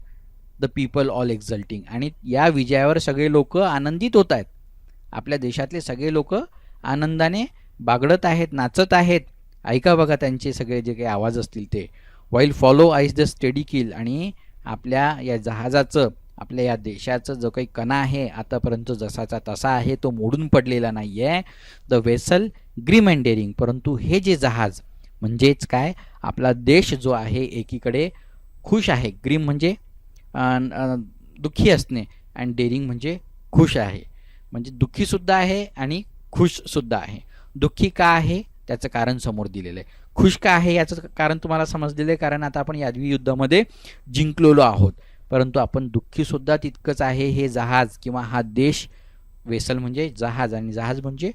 The people all exulting. आणि या विजयावर सगळे लोक आनंदित होत आहेत. आपल्या देशातले सगळे लोक आनंदाने बागडत आहेत, नाचत आहेत. ऐका बघा त्यांचे सगळे जे काही आवाज असतील ते. While follow eyes the steady kill. आणि आपल्या या जहाजाचं, आपल्या या देशाचं जो काही कणा आहे आतापर्यंत जसाचा तसा आहे, तो मोडून पडलेला नाही आहे. The vessel grim and daring. परंतु हे जे जहाज म्हणजेच काय? आपला देश जो आहे एकीकडे खुश आहे. ग्रीम म्हणजे दुःखी असणे, अँड डेअरिंग म्हणजे खुश आहे. म्हणजे दुःखीसुद्धा आहे आणि खुशसुद्धा आहे. दुःखी का आहे त्याचं कारण समोर दिलेलं आहे. खुश का आहे याचं कारण तुम्हाला समजलेलं आहे, कारण आता आपण यादवी युद्धामध्ये जिंकलेलो आहोत. परंतु आपण दुःखीसुद्धा तितकंच आहे. हे जहाज किंवा हा देश, वेसल म्हणजे जहाज आणि जहाज म्हणजे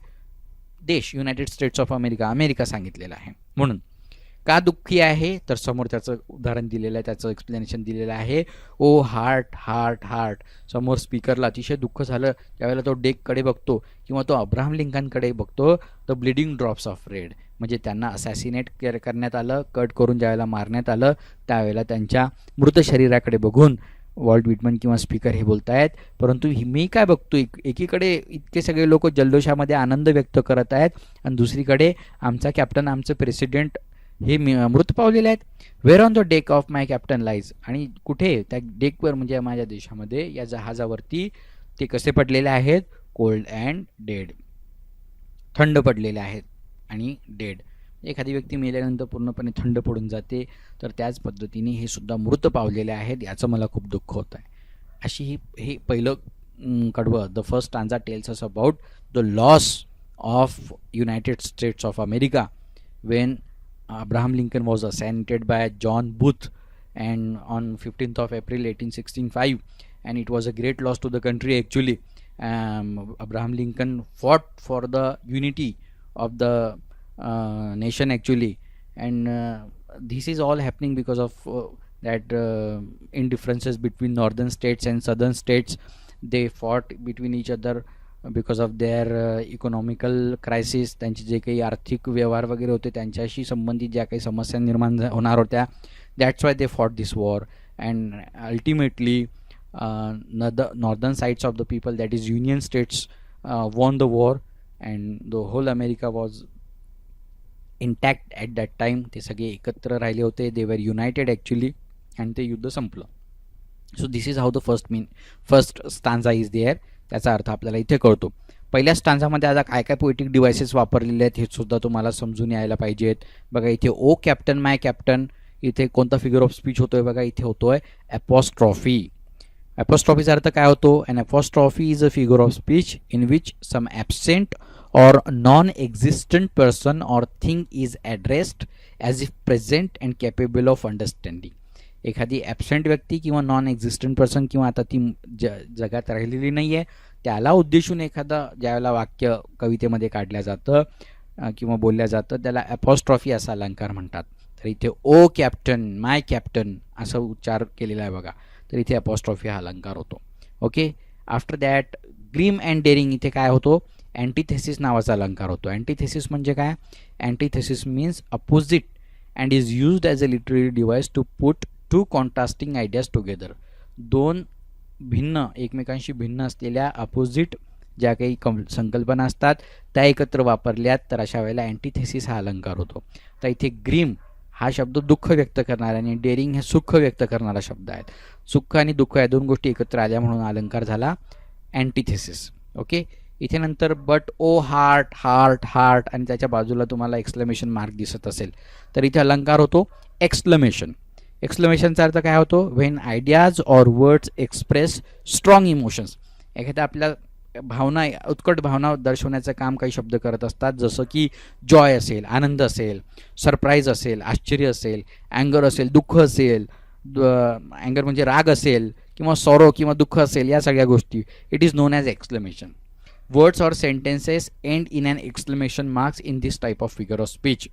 देश, United States of America, America सांगितलेला आहे. म्हणून का दुःखी आहे? तर समोर त्याचं उदाहरण दिलेलं आहे, त्याचं एक्सप्लेनेशन दिलेलं आहे. ओ हार्ट हार्ट हार्ट. समोर स्पीकरला अतिशय दुःख झालं त्यावेळेला तो डेककडे बघतो किंवा तो अब्राहम लिंकनकडे बघतो. The bleeding drops of red. म्हणजे त्यांना असॅसिनेट करण्यात आलं, कट करून ज्यावेळेला मारण्यात आलं त्यावेळेला त्यांच्या मृत शरीराकडे बघून वॉल्ट विटमन किंवा स्पीकर हे बोलत आहेत. परंतु मी काय बघतो, एकीकडे इतके सगळे लोक जल्लोषामध्ये आनंद व्यक्त करत आहेत आणि दुसरीकडे आमचा कॅप्टन, आमचं प्रेसिडेंट हे मृत पावलेले आहेत. Where on the deck of my captain lies. आणि कुठे? त्या डेकवर म्हणजे माझ्या देशामध्ये, या जहाजावरती ते कसे पडलेले आहेत? Cold and dead. थंड पडलेले आहेत आणि डेड. एखादी व्यक्ती मेल्यानंतर पूर्णपणे थंड पडून जाते, तर त्याच पद्धतीने हे सुद्धा मृत पावलेले आहेत. याचं मला खूप दुःख होत आहे. अशी हे पहिलं कडवं, the first stanza tells us about the loss of United States of America Wien Abraham Lincoln was assassinated by John Booth and on 15th of April 1865, and it was a great loss to the country actually. Abraham Lincoln fought for the unity of the nation actually, and this is all happening because of that indifferences between northern states and southern states. They fought between each other because of their economical crisis. त्यांचे जे काही आर्थिक व्यवहार वगैरे होते त्यांच्याशी संबंधित ज्या काही समस्या निर्माण होणार होत्या, that's why they fought this war. And ultimately northern sides of the people, that is union states, won the war and the whole America was intact at that time. ते सगळे एकत्र राहिले होते. दे वर युनायटेड ॲक्च्युली, आणि ते युद्ध संपलं. So this is how the first stanza is there. त्याचा अर्थ आपल्याला इथे कळतो. पहिल्या स्टांजामध्ये आता काय काय पोएटिक डिव्हायसेस वापरलेले आहेत हे सुद्धा तुम्हाला समजून यायला पाहिजेत. बघा इथे ओ कॅप्टन माय कॅप्टन, इथे कोणता फिगर ऑफ स्पीच होतोय? बघा इथे होतोय ॲपॉस्ट्रॉफी. ॲपॉस्ट्रॉफीचा अर्थ काय होतो? An apostrophe is a figure of speech in which some absent or non-existent person or thing is addressed as if present and capable of understanding. एखादी ॲबसेंट व्यक्ती किंवा नॉन एक्झिस्टंट पर्सन किंवा आता ती जगात राहिलेली नाही आहे त्याला उद्देशून एखादा ज्यावेळेला वाक्य कवितेमध्ये काढलं जातं, किंवा बोलल्या जातं त्याला ॲपॉस्ट्रॉफी असा अलंकार म्हणतात. तर इथे ओ कॅप्टन, माय कॅप्टन असं उच्चार केलेला आहे बघा, तर इथे ॲपॉस्ट्रॉफी हा अलंकार होतो. Okay. After that grim and daring, इथे काय होतो, अँटीथेसिस नावाचा अलंकार होतो. अँटीथेसिस म्हणजे काय? Antithesis means opposite and is used as a literary device to put two contrasting ideas together. दोन भिन्न, एकमेकांशी भिन्न असलेल्या अपोजिट ज्या काही संकल्पना असतात त्या एकत्र वापरल्यात तर अशा वेळेला अँटीथेसिस हा अलंकार होतो. तर इथे ग्रीम हा शब्द दुःख व्यक्त करणारा आणि डेअरिंग हे सुख व्यक्त करणारा शब्द आहेत. सुख आणि दुःख या दोन गोष्टी एकत्र आल्या म्हणून अलंकार झाला अँटीथेसिस. ओके. इथे नंतर but O heart, heart, heart आणि त्याच्या बाजूला तुम्हाला एक्सक्लेमेशन मार्क दिसत असेल तर इथे अलंकार होतो एक्सक्लेमेशन. एक्सक्लेमेशनचा अर्थ काय होतो? When ideas or words express strong emotions. एखाद्या आपल्या भावना, उत्कट भावना दर्शवण्याचं काम काही शब्द करत असतात, जसं की जॉय असेल, आनंद असेल, सरप्राईज असेल, आश्चर्य असेल, अँगर असेल, दुःख असेल, अँगर म्हणजे राग असेल, किंवा सॉरो किंवा दुःख असेल, या सगळ्या गोष्टी it is known as exclamation. Words or sentences end in an exclamation marks in this type of figure of speech.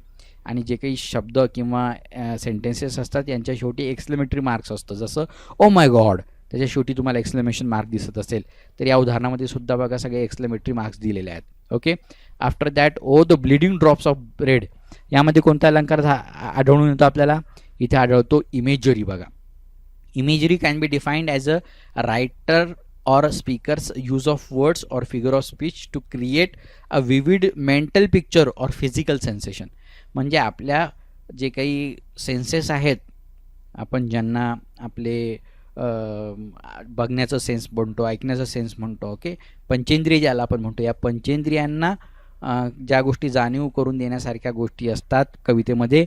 आणि जे काही शब्द किंवा सेंटेन्सेस असतात यांच्या शेवटी एक्सक्लेमेटरी मार्क्स असतं, जसं ओ माय गॉड त्याच्या शेवटी तुम्हाला एक्सक्लेमेशन मार्क दिसत असेल तर या उदाहरणामध्ये सुद्धा बघा सगळे एक्सक्लेमेटरी मार्क्स दिलेले आहेत. Okay. After that O the bleeding drops of bread, यामध्ये कोणता अलंकार आढळून येतो आपल्याला? इथे आढळतो इमेजरी. बघा, imagery can be defined as a writer or speaker's use of words or figure of speech to create a vivid mental picture or physical sensation. म्हणजे आपल्या जे काही सेन्सेस आहेत, आपण ज्यांना आपले बघण्याचं सेन्स म्हणतो, ऐकण्याचा सेन्स म्हणतो, ओके, पंचेंद्रिय ज्याला आपण म्हणतो, या पंचेंद्रियांना ज्या गोष्टी जाणीव करून देण्यासारख्या गोष्टी असतात कवितेमध्ये,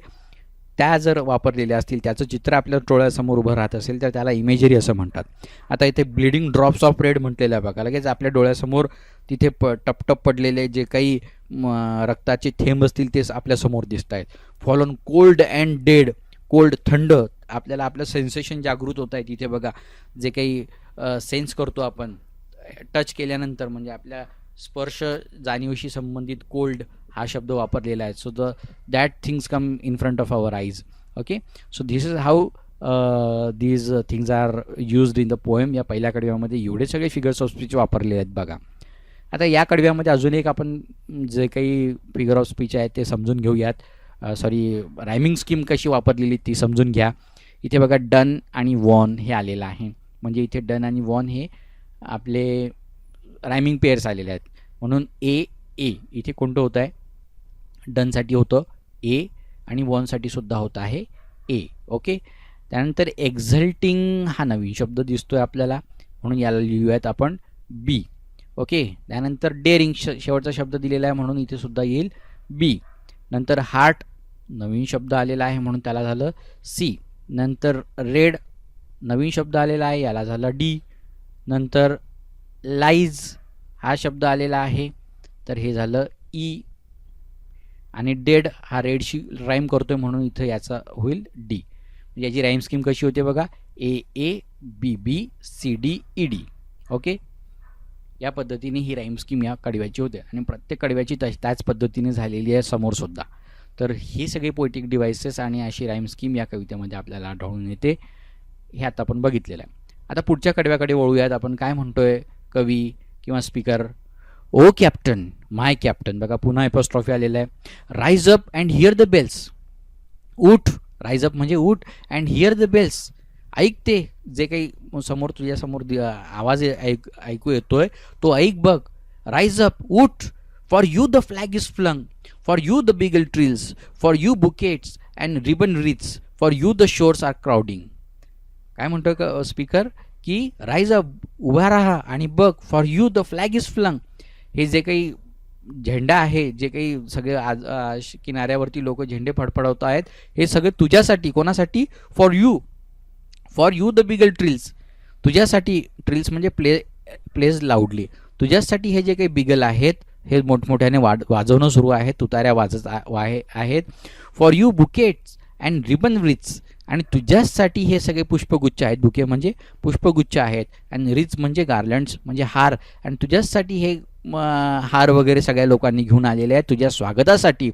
त्या जर वापरलेल्या असतील, त्याचं चित्र आपल्या डोळ्यासमोर उभं राहत असेल तर त्याला इमेजरी असं म्हणतात. आता इथे ब्लिडिंग ड्रॉप्स ऑफ रेड म्हटलेलं आहे बघा, लगेच आपल्या डोळ्यासमोर तिथे टपटप पडलेले जे काही रक्ताचे थेंब असतील तेच आपल्यासमोर दिसत आहेत. Fallen cold and dead, cold थंड, आपल्याला आपलं सेन्सेशन जागृत होत आहे. तिथे बघा जे काही सेन्स करतो आपण टच केल्यानंतर, म्हणजे आपल्या स्पर्श जाणीवीशी संबंधित कोल्ड हा शब्द वापरलेला आहे. So that things come in front of our eyes. Okay. So this is how these things are used in the poem. या पहिल्या कडव्यामध्ये एवढे सगळे फिगर्स ऑफ स्पीच वापरलेले आहेत बघा. आता या कडव्यामध्ये अजून एक आपण जे काही फिगर ऑफ स्पीच आहेत ते समजून घेऊयात. रायमिंग स्कीम कशी वापरलेली ती समजून घ्या. इथे बघा डन आणि वॉन हे आलेलं आहे, म्हणजे इथे डन आणि वॉन हे आपले रायमिंग पेअर्स आलेले आहेत, म्हणून ए ए इथे कोणतं होतं आहे? डनसाठी होतं ए आणि वॉनसाठी सुद्धा होतं आहे ए. ओके. त्यानंतर एक्झल्टिंग हा नवीन शब्द दिसतोय आपल्याला, म्हणून याला लिहूयात आपण बी. ओके. त्यानंतर डेअरिंग शेवटचा शब्द दिलेला आहे म्हणून इथे सुद्धा येईल बी. नंतर हार्ट नवीन शब्द आलेला आहे म्हणून त्याला झालं सी. नंतर रेड नवीन शब्द आलेला आहे, याला झालं डी. नंतर लाईज हा शब्द आलेला आहे तर हे झालं ई. आणि डेड हा रेडशी राईम करतोय म्हणून इथं याचा होईल डी. याची राईम स्कीम कशी होते बघा, A A B B C D E D. Okay. या पद्धतीने ही राईम स्कीम या कडव्याची होते आणि प्रत्येक कडव्याची त्याच पद्धतीने झालेली आहे समोरसुद्धा. तर हे सगळे पोएटिक डिव्हाइसेस आणि अशी राईम स्कीम या कवितेमध्ये आपल्याला आढळून येते, हे आता आपण बघितलेलं आहे. आता पुढच्या कडव्याकडे वळूयात. आपण काय म्हणतोय कवी किंवा speaker? O captain, my captain. बघा पुन्हा एपॉस्ट्रॉफी आलेला आहे. Rise up and hear the bells. उठ, राईज अप म्हणजे उठ, अँड हिअर द बेल्स, ऐकते जे काही समोर तुझ्यासमोर आवाज ऐकू येतोय तो ऐक बघ. राईज अप, उठ. For you the flag is flung, for you the bugle trills, for you bouquets and ribbon wreaths, for you the shores are crowding. काय म्हणतोय का स्पीकर की राईज अप, उभा राहा आणि बघ. For you the flag is flung, हे जे काही झेंडा आहे, जे काही सगळे किनाऱ्यावरती लोक झेंडे फडफडवत आहेत, हे सगळे तुझ्यासाठी. कोणासाठी? For you. For you the bugle trills, तुझ्यासाठी. ट्रिल्स म्हणजे प्लेज लाऊडली. तुझ्यासाठी हे जे काही बिगल आहेत हे मोठमोठ्याने वाजवणं सुरू आहे, तुताऱ्या वाजत आहेत. For you bouquets and ribbon wreaths, आणि तुझ्यासाठी हे सगळे पुष्पगुच्छ आहेत. बुके म्हणजे पुष्पगुच्छ आहेत, आणि रिच म्हणजे गार्लंड्स म्हणजे हार, आणि तुझ्यासाठी हे हार वगैरे सगळ्या लोकांनी घेऊन आलेले आहेत तुझ्या स्वागतासाठी.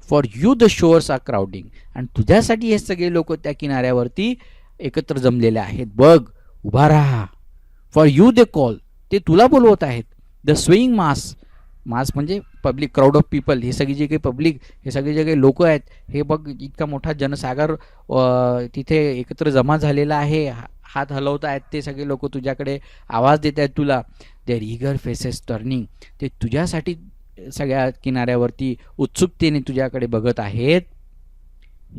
For you the shores are crowding. आणि तुझ्यासाठी हे सगळे लोक त्या किनाऱ्यावरती एकत्र जमलेले आहेत. बघ, उभा राहा. For you they call. ते तुला बोलवत आहेत. द स्विंग मास. मास म्हणजे पब्लिक, क्राऊड ऑफ पीपल. हे सगळी जे काही पब्लिक, हे सगळे जे काही लोक आहेत, हे बघ इतका मोठा जनसागर तिथे एकत्र जमा झालेला आहे. हात हलवत आहेत ते सगळे लोक तुझ्याकडे, आवाज देत आहेत तुला. Their eager faces turning. ते तुझ्यासाठी सगळ्या किनाऱ्यावरती उत्सुकतेने तुझ्याकडे बघत आहेत.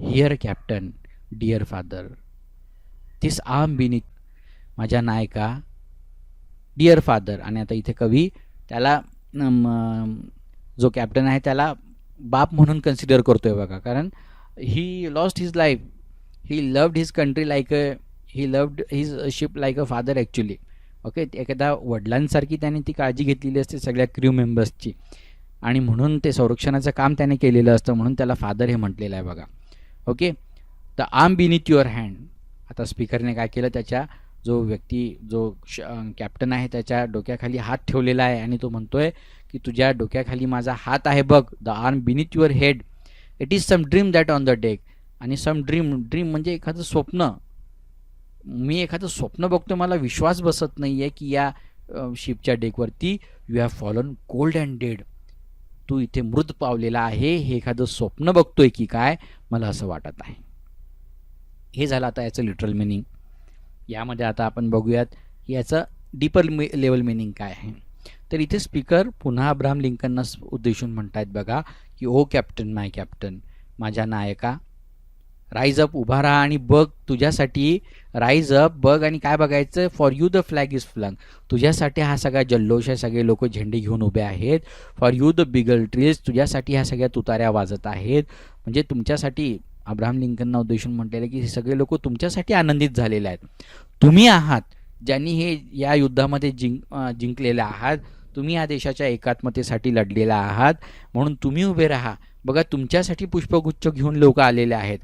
Here captain, dear father, this arm beneath. माझ्या नायका, डिअर फादर. आणि आता इथे कवी त्याला जो कॅप्टन आहे त्याला बाप म्हणून कन्सिडर करतोय बघा. कारण he lost his life. He loved his country like he loved his ship like a father actually. Okay, एखाद्या वडिलांसारखी त्याने ती काळजी घेतलेली असते सगळ्या क्रू मेंबर्सची. आणि म्हणून ते संरक्षणाचं काम त्याने केलेलं असतं, म्हणून त्याला फादर हे म्हटलेलं आहे बघा. Okay, the arm beneath your hand. आता स्पीकरने काय केलं, त्याच्या जो व्यक्ती, जो कॅप्टन आहे त्याच्या डोक्याखाली हात ठेवलेला आहे आणि तो म्हणतोय की तुझ्या डोक्याखाली माझा हात आहे बघ. The arm beneath your head. It is some dream that on the deck. आणि सम ड्रीम, ड्रीम म्हणजे एखादं स्वप्न. मी एखादं स्वप्न बघतोय, मला विश्वास बसत नाही आहे की या शिपच्या डेकवरती you have fallen cold and dead. तू इथे मृत पावलेला आहे, हे एखादं स्वप्न बघतोय की काय, मला असं वाटत आहे. हे झालं आता याचं लिटरल मिनिंग. यामध्ये आता आपण बघूयात याचं डीपर लेवल मिनिंग काय आहे. तर इथे स्पीकर पुन्हा अब्राहम लिंकनना उद्देशून म्हणतायत बघा की ओ कॅप्टन, माय कॅप्टन, माझ्या नायका, राईज अप, उभा राहा आणि बघ तुझ्यासाठी. राईज अप, बघ आणि काय बघायचं. For you the flag is flung. तुझ्यासाठी हा सगळा जल्लोष आहे, सगळे लोक झेंडे घेऊन उभे आहेत. For you the bugle trees. तुझ्यासाठी ह्या सगळ्या तुताऱ्या वाजत आहेत. म्हणजे तुमच्यासाठी अब्राहम लिंकनना उद्देशून म्हटलेलं की हे सगळे लोक तुमच्यासाठी आनंदित झालेले आहेत. तुम्ही आहात ज्यांनी हे या युद्धामध्ये जिंकलेले आहात. तुम्ही या देशाच्या एकात्मतेसाठी लढलेला आहात, म्हणून तुम्ही उभे राहा. बघा, तुमच्यासाठी पुष्पगुच्छ घेऊन लोक आलेले आहेत.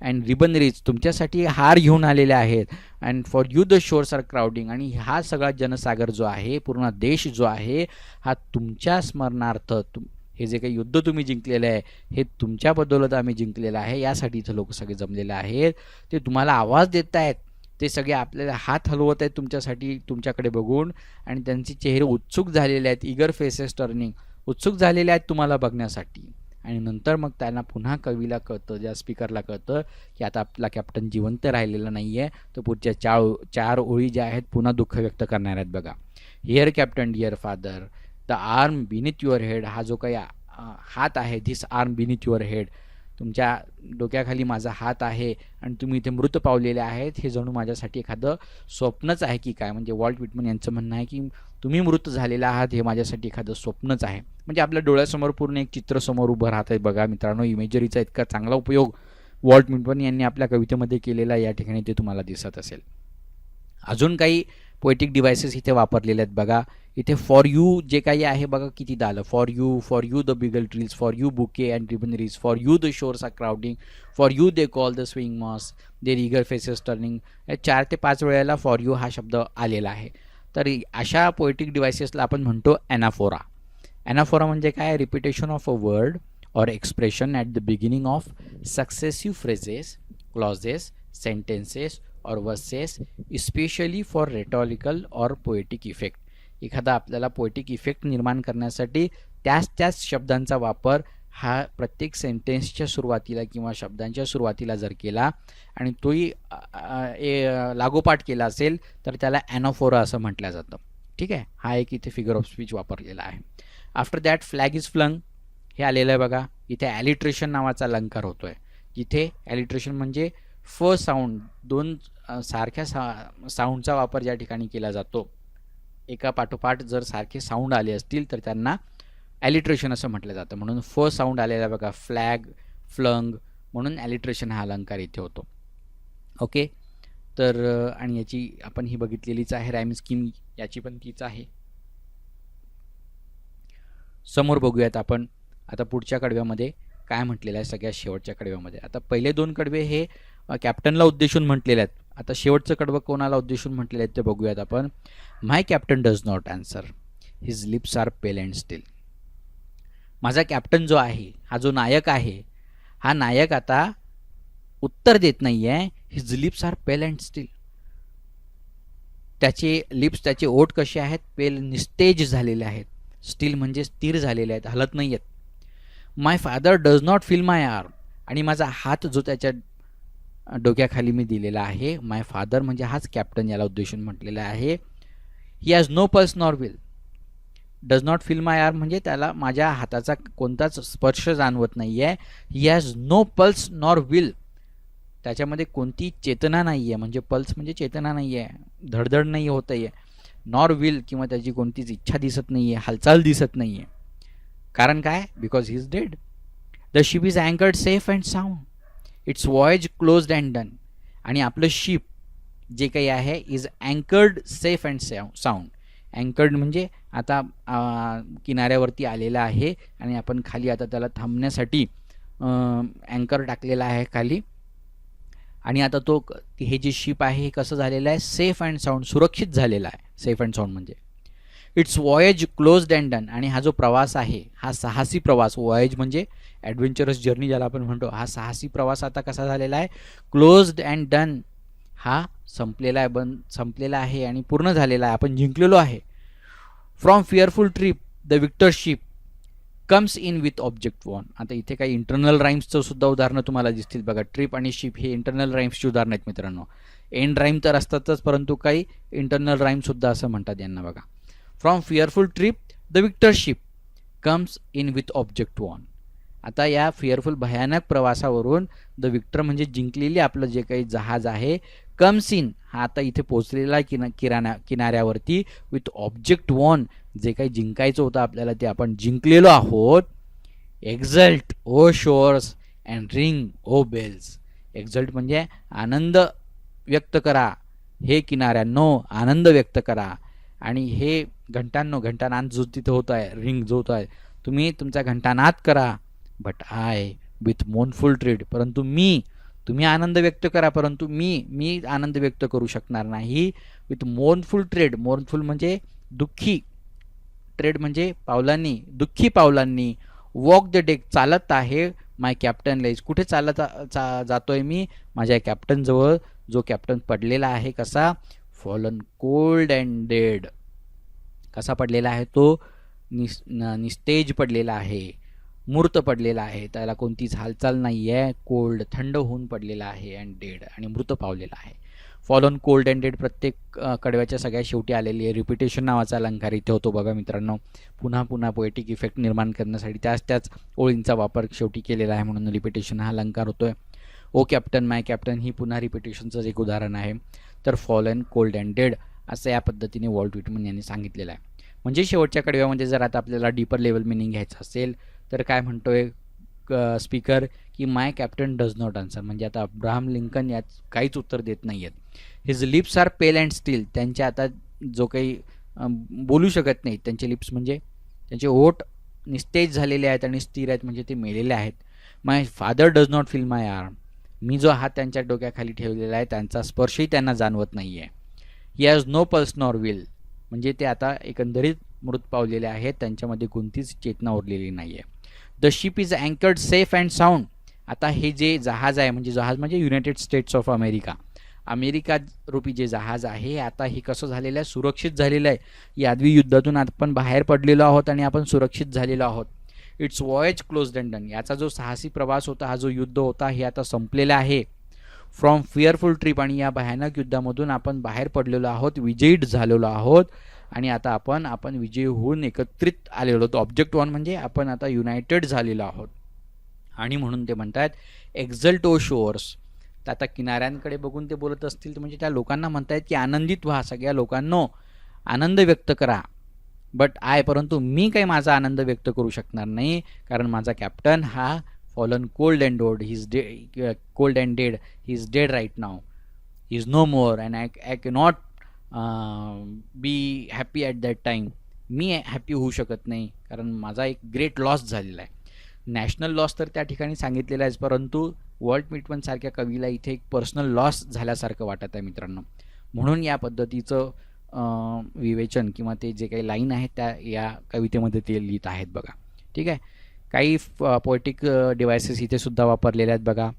अँड रिबन रिच, तुमच्यासाठी हार घेऊन आलेले आहेत. And for you the shores are crowding. आणि हा सगळा जनसागर जो आहे, पूर्ण देश जो आहे, हा तुमच्या स्मरणार्थ, हे जे काही युद्ध तुम्ही जिंकलेलं आहे हे तुमच्या बदौलत आम्ही जिंकलेलं आहे. यासाठी इथं लोक सगळे जमलेले आहेत. ते तुम्हाला आवाज देत आहेत. ते सगळे आपल्याला हात हलवत आहेत तुमच्यासाठी, तुमच्याकडे बघून. आणि त्यांचे चेहरे उत्सुक झालेले आहेत. Eager faces turning. उत्सुक झालेले आहेत तुम्हाला बघण्यासाठी. आणि नंतर मग त्यांना पुन्हा कवीला कळतं, ज्या स्पीकरला कळतं की आता आपला कॅप्टन जिवंत राहिलेला नाही आहे. तर पुढच्या चार ओळी ज्या आहेत पुन्हा दुःख व्यक्त करणार आहेत बघा. Here captain, dear father, the arm beneath your head. हा जो काही हात आहे, this arm beneath your head. तुमच्या डोक्याखाली माझा हात आहे आणि तुम्ही इथे मृत पावलेले आहेत. हे जणू माझ्यासाठी एखादं स्वप्नच आहे की काय. म्हणजे वॉल्ट व्हिटमन यांचं म्हणणं आहे की तुम्ही मृत झालेला आहात, हे माझ्यासाठी एखादं स्वप्नच आहे. म्हणजे आपल्या डोळ्यासमोर पूर्ण एक चित्र समोर उभं राहत आहे बघा मित्रांनो. इमेजरीचा इतका चांगला उपयोग वॉल्ट व्हिटमन यांनी आपल्या कवितेमध्ये केलेला या ठिकाणी ते तुम्हाला दिसत असेल. अजून काही पोएटिक डिव्हायसेस इथे वापरलेले आहेत बघा. इथे फॉर यू जे काही आहे बघा कितीदा आलं. For you the bugle trees, for you bouquet and ribbon wreaths, for you the shores are crowding, for you they call the swing mass, their eager faces turning. या 4 ते 5 वेळेला फॉर यू हा शब्द आलेला आहे. तर अशा पोएटिक डिव्हायसेसला आपण म्हणतो ॲनाफोरा. ॲनाफोरा म्हणजे काय, repetition of a word or expression at the beginning of successive phrases, clauses, sentences or verses, especially for rhetorical or poetic effect. एखादा आपल्याला पोएटिक इफेक्ट निर्माण करण्यासाठी त्याच शब्दांचा वापर हा प्रत्येक सेंटेन्सच्या सुरुवातीला किंवा शब्दांच्या सुरुवातीला जर केला आणि तोही लागोपाठ केला असेल तर त्याला ॲनाफोरा असं म्हटलं जातं. ठीक आहे, हा एक इथे फिगर ऑफ स्पीच वापरलेला आहे. After that flag is flung हे आलेलं आहे बघा. इथे ॲलिट्रेशन नावाचा अलंकार होतो आहे. जिथे ॲलिट्रेशन म्हणजे फ साऊंड, 2 सारख्या साऊंडचा वापर ज्या ठिकाणी केला जातो. एका पाठोपाठ जर सारखे साऊंड आले असतील तर त्यांना ॲलिट्रेशन असं म्हटलं जातं. म्हणून फ साऊंड आलेला बघा, फ्लॅग, फ्लंग, म्हणून ॲलिट्रेशन हा अलंकार इथे होतो. ओके, तर आणि याची आपण ही बघितलेलीच आहे राईम स्कीम, याची पण तीच आहे. समोर बघूयात आपण आता पुढच्या कडव्यामध्ये काय म्हटलेलं आहे. सगळ्यात शेवटच्या कडव्यामध्ये आता पहिले 2 कडवे हे कॅप्टनला उद्देशून म्हटलेले आहेत. आता शेवटचं कडवं कोणाला उद्देशून म्हटलेलं आहे ते बघूयात आपण. My captain does not answer. His lips are pale and still. माझा कॅप्टन जो आहे, हा जो नायक आहे, हा नायक आता उत्तर देत नाही आहे. His lips are pale and still. त्याचे लिप्स, त्याचे ओठ कसे आहेत? पेल, निस्तेज झालेले आहेत. स्टील म्हणजे स्थिर झालेले आहेत, हलत नाही आहेत. My father does not feel my arm. आणि माझा हात जो त्याच्या डोक्याखाली मी दिलेला आहे, माय फादर म्हणजे हाच कॅप्टन याला उद्देशून म्हटलेला आहे. He has no pulse nor will. Does not feel my arm म्हणजे त्याला माझ्या हाताचा कोणताच स्पर्श जाणवत नाही आहे. He has no pulse nor will. त्याच्यामध्ये कोणती चेतना नाही आहे. म्हणजे पल्स म्हणजे चेतना नाही आहे, धडधड नाही होत आहे. नॉर विल किंवा त्याची कोणतीच इच्छा दिसत नाही आहे, हालचाल दिसत नाही आहे. कारण काय? Because he is dead. The ship is anchored safe and sound. Its voyage closed and done. आणि आपलं शिप जे काही आहे is anchored safe and sound. Anchored म्हणजे आता किनाऱ्यावरती आलेला आहे आणि आपण खाली आता त्याला थांबण्यासाठी अँकर टाकलेला आहे खाली. आणि आता तो हे जे शिप आहे हे कसं झालेलं आहे? सेफ अँड साऊंड, सुरक्षित झालेला आहे. सेफ अँड साऊंड म्हणजे it's voyage closed and done. आणि हा जो प्रवास आहे, हा साहसी प्रवास, वॉयज म्हणजे ॲडव्हेंचरस जर्नी ज्याला आपण म्हणतो, हा साहसी प्रवास आता कसा झालेला आहे? Closed and done. हा संपलेला आहे, संपलेला आहे आणि पूर्ण झालेला आहे. आपण जिंकलेलो आहे. From fearful trip the victor ship comes in with object won. आता इथे काही इंटरनल राईम्सचं सुद्धा उदाहरणं तुम्हाला दिसतील बघा. ट्रिप आणि शिप हे इंटरनल राईम्सची उदाहरणं आहेत मित्रांनो. एंड राईम तर असतातच, परंतु काही इंटरनल राईमसुद्धा असं म्हणतात यांना बघा. From fearful trip the victor ship comes in with object won. आता या फिअरफुल भयानक प्रवासावरून द विक्टर म्हणजे जिंकलेली आपलं जे काही जहाज आहे, कम्स इन हा आता इथे पोहोचलेला किनाऱ्यावरती विथ ऑब्जेक्ट वॉन. जे काही जिंकायचं होतं आपल्याला ते आपण जिंकलेलो आहोत. एक्झल्ट ओ शोअर्स अँड रिंग ओ बेल्स. एक्झल्ट म्हणजे आनंद व्यक्त करा, हे किनाऱ्यांनो आनंद व्यक्त करा. आणि हे घंटांनो, घंटानाद जो तिथे होत आहे, रिंग जो होत आहे, तुम्ही तुमचा घंटानाद करा. But I with मोनफुल trade. परंतु मी, तुम्ही आनंद व्यक्त करा, परंतु मी आनंद व्यक्त करू शकणार नाही. With मोनफुल trade. मोनफुल म्हणजे दुःखी, ट्रेड म्हणजे पावलांनी, दुःखी पावलांनी. वॉक द डेक चालत आहे. माय कॅप्टन लाईज. कुठे चालत जातोय मी? माझ्या कॅप्टन जवळ. जो कॅप्टन पडलेला आहे कसा? Fallen cold and dead. कसा पडलेला आहे तो? निस्तेज पडलेला आहे, मूर्त पडलेला आहे, त्याला कोणतीच हालचाल नाही आहे. कोल्ड थंड होऊन पडलेला आहे, अँड डेड आणि मृत पावलेला आहे. फॉलन कोल्ड अँड डेड प्रत्येक कडव्याच्या सगळ्या शेवटी आलेली आहे. रिपिटेशन नावाचा अलंकार इथे होतो बघा मित्रांनो. पुन्हा पुन्हा पोएटिक इफेक्ट निर्माण करण्यासाठी त्याच ओळींचा वापर शेवटी केलेला आहे, म्हणून रिपिटेशन हा अलंकार होतोय. ओ कॅप्टन माय कॅप्टन ही पुन्हा रिपिटेशनचं एक उदाहरण आहे. तर फॉलन कोल्ड अँड डेड असं या पद्धतीने वॉल्ट व्हिटमन यांनी सांगितलेलं आहे. म्हणजे शेवटच्या कडव्यामध्ये जर आता आपल्याला डीपर लेवल मिनिंग घ्यायचं असेल तर काय म्हणतोय स्पीकर की my captain does not answer. म्हणजे आता अब्राहम लिंकन यात काहीच उत्तर देत नाही आहेत. His lips are pale and still. त्यांच्या आता जो काही बोलू शकत नाहीत, त्यांचे लिप्स म्हणजे त्यांचे ओठ निस्तेज झालेले आहेत आणि स्थिर आहेत, म्हणजे ते मेलेले आहेत. My father does not feel my arm. मी जो हात त्यांच्या डोक्याखाली ठेवलेला आहे त्यांचा स्पर्शही त्यांना जाणवत नाही आहे. He has no pulse nor will. म्हणजे ते आता एकंदरीत मृत पावलेले आहेत, त्यांच्यामध्ये कोणतीच चेतना उरलेली नाही आहे. The ship is anchored safe and sound. आता हे जे जहाज आहे, म्हणजे जहाज म्हणजे United States of America, America रूपी जे जहाज आहे, आता हे कसं झालेलं आहे? सुरक्षित झालेलं आहे. यादवी युद्धातून आपण बाहेर पडलेलो आहोत आणि आपण सुरक्षित झालेलो आहोत. It's voyage closed and done. याचा जो साहसी प्रवास होता, हा जो युद्ध होता, हे आता संपलेला आहे. From fearful trip. आणि या भयानक युद्धामधून आपण बाहेर पडलेलो आहोत, विजयी झालेलो आहोत. आणि आता आपण विजयी होऊन एकत्रित आलेलो आहोत. ऑब्जेक्ट वन म्हणजे आपण आता युनायटेड झालेलो आहोत. आणि म्हणून ते म्हणतात एक्झल्ट ओ शोअर्स. तर आता किनाऱ्यांकडे बघून ते बोलत असतील तर म्हणजे त्या लोकांना म्हणतायत की आनंदित व्हा, सगळ्या लोकांनो आनंद व्यक्त करा. बट परंतु मी काही माझा आनंद व्यक्त करू शकणार नाही, कारण माझा कॅप्टन हा fallen cold and dead. He is dead right now. He is no more and I cannot be happy at that time. मी हॅपी होऊ शकत नाही, कारण माझा एक ग्रेट लॉस झालेला आहे. नॅशनल लॉस तर त्या ठिकाणी सांगितलेला आहे, परंतु वॉल्ट व्हिटमन सारख्या कवीला इथे एक पर्सनल लॉस झाल्यासारखं वाटत आहे मित्रांनो. म्हणून या पद्धतीचं विवेचन किंवा ते जे काही लाईन आहेत त्या या कवितेमध्ये ते लिहित आहेत बघा. ठीक आहे. काही पोएटिक डिव्हायसेस इथे सुद्धा वापरलेले आहेत बघा.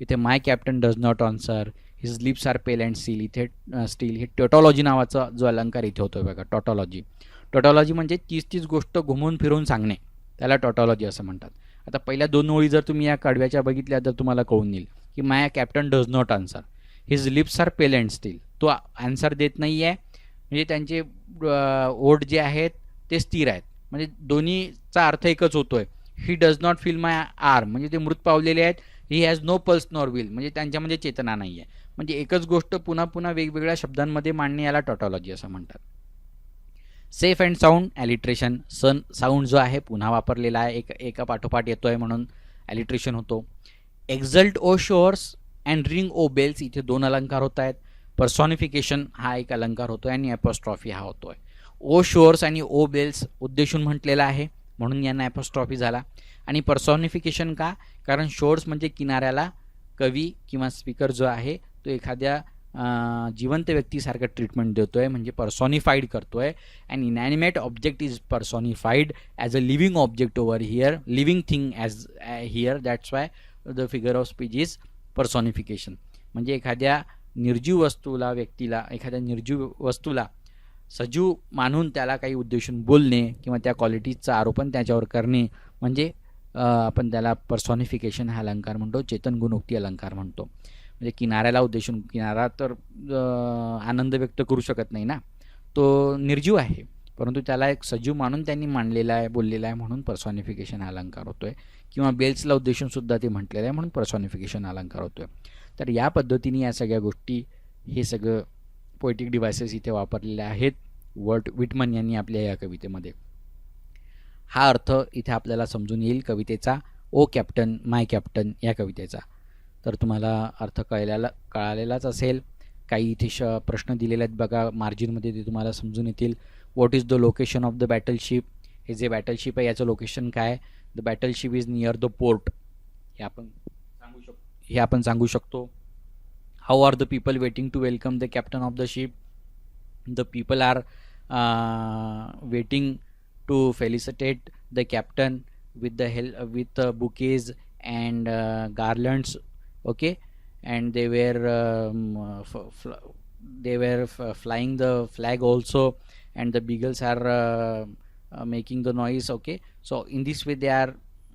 इथे my captain does not answer, his lips are pale and still. इथे स्टील हे टॉटॉलॉजी नावाचा जो अलंकार इथे होतो बघा. टॉटॉलॉजी म्हणजे तीच गोष्ट घुमून फिरून सांगणे, त्याला टॉटॉलॉजी असं म्हणतात. आता पहिल्या 2 ओळी जर तुम्ही या कडव्याच्या बघितल्या तर तुम्हाला कळून येईल की my captain does not answer, his lips are pale and still. तो आन्सर देत नाही आहे, म्हणजे त्यांचे ओठ जे आहेत ते स्थिर आहेत, म्हणजे दोन्हीचा अर्थ एकच होतोय. He does not feel my arm, म्हणजे ते मृत पावलेले आहेत. He has no pulse nor will, म्हणजे त्यांच्यामध्ये चेतना नाही आहे. म्हणजे एकच गोष्ट पुन्हा पुन्हा वेगवेगळ्या शब्दांमध्ये मांडणे याला टॉटॉलॉजी असं म्हणतात. Safe and sound alliteration. Sound जो आहे पुन्हा वापरलेला आहे, एका पाठोपाठ येतो आहे म्हणून ॲलिट्रेशन होतो. एक्झल्ट ओ शोअर्स अँड रिंग ओ बेल्स, इथे 2 अलंकार होत आहेत. पर्सॉनिफिकेशन हा एक अलंकार होतो आहे आणि ॲपॉस्ट्रॉफी हा होतो आहे. ओ शोअर्स आणि ओ बेल्स उद्देशून म्हटलेला आहे म्हणून यांना ॲपॉस्ट्रॉफी झाला. आणि पर्सॉनिफिकेशन का? कारण शोअर्स म्हणजे किनाऱ्याला कवी किंवा स्पीकर जो आहे तो एखाद्या जिवंत व्यक्तीसारखं ट्रीटमेंट देतो आहे, म्हणजे पर्सॉनिफाईड करतो आहे. And inanimate object is personified as a living object over here, living thing as here. That's why the figure of speech is personification. म्हणजे एखाद्या निर्जीव वस्तूला सजीव मानून त्याला काही उद्देशून बोलणे किंवा त्या क्वालिटीजचं आरोपण त्याच्यावर करणे, म्हणजे आपण त्याला पर्सॉनिफिकेशन हा अलंकार म्हणतो. चेतन गुणोक्ती अलंकार म्हणतो. म्हणजे किनाऱ्याला उद्देशून, किनारा तर आनंद व्यक्त करू शकत नाही ना, तो निर्जीव आहे, परंतु त्याला एक सजीव मानून त्यांनी मांडलेला आहे, बोललेला आहे म्हणून पर्सॉनिफिकेशन हा अलंकार होतो आहे. किंवा बेल्सला उद्देशून सुद्धा ते म्हटलेलं आहे म्हणून पर्सॉनिफिकेशन अलंकार होतो आहे. तर या पद्धतीने या सगळ्या गोष्टी, हे सगळं पोएटिक डिव्हायसेस इथे वापरलेले आहेत वर्ट विटमन यांनी आपल्या या कवितेमध्ये. हा अर्थ इथे आपल्याला समजून येईल कवितेचा, ओ कॅप्टन माय कॅप्टन या कवितेचा. तर तुम्हाला अर्थ कळालेलाच असेल. काही इथे प्रश्न दिलेले आहेत बघा मार्जिनमध्ये, ते तुम्हाला समजून येतील. What is the location of the battleship, हे जे बॅटलशिप आहे याचं लोकेशन काय? The battleship is near the port, हे आपण सांगू शकतो. How are the people waiting to welcome the captain of the ship? The people are waiting to felicitate the captain with bouquets and garlands. Okay, and they were flying the flag also, and the beagles are making the noise. Okay, so in this way they are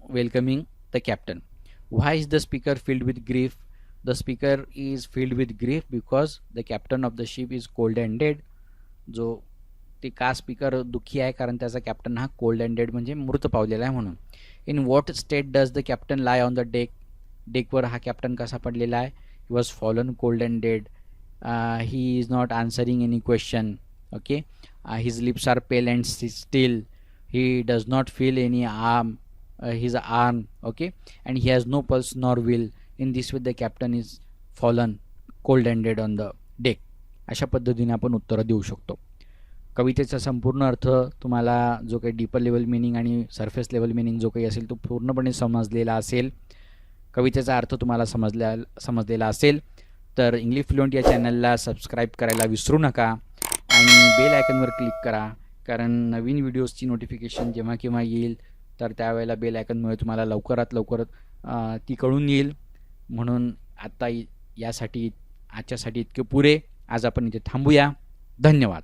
welcoming the captain. Why is the speaker filled with grief? The speaker is filled with grief because the captain of the ship is cold and dead. जो ते का speaker दुःखी आहे? कारण त्याचा captain हा cold and dead म्हणजे मृत पावलेला आहे म्हणून. In what state does the captain lie on the deck? डेकवर हा कॅप्टन कसा पडलेला आहे? He was fallen cold and dead. He is not answering any question. Okay, his lips are pale and still. He does not feel any his arm. Okay, and he has no pulse nor will. In this way the captain is fallen cold and dead on the deck. अशा पद्धतीने आपण उत्तरं देऊ शकतो. कवितेचा संपूर्ण अर्थ तुम्हाला जो काही डीपर लेवल मिनिंग आणि सरफेस लेवल मिनिंग जो काही असेल तो पूर्णपणे समजलेला असेल. कवितेचा अर्थ तुम्हाला समजलेला असेल तर इंग्लिश फ्लुएंट या चॅनलला सबस्क्राईब करायला विसरू नका आणि बेल आयकॉनवर क्लिक करा, कारण नवीन व्हिडिओजची नोटिफिकेशन जेव्हा केव्हा येईल तर त्यावेळेला बेल आयकॉनमुळे तुम्हाला लवकरात लवकर ती कळून येईल. म्हणून आजच्यासाठी इतके पुरे. आज आपण इथे थांबूया. धन्यवाद.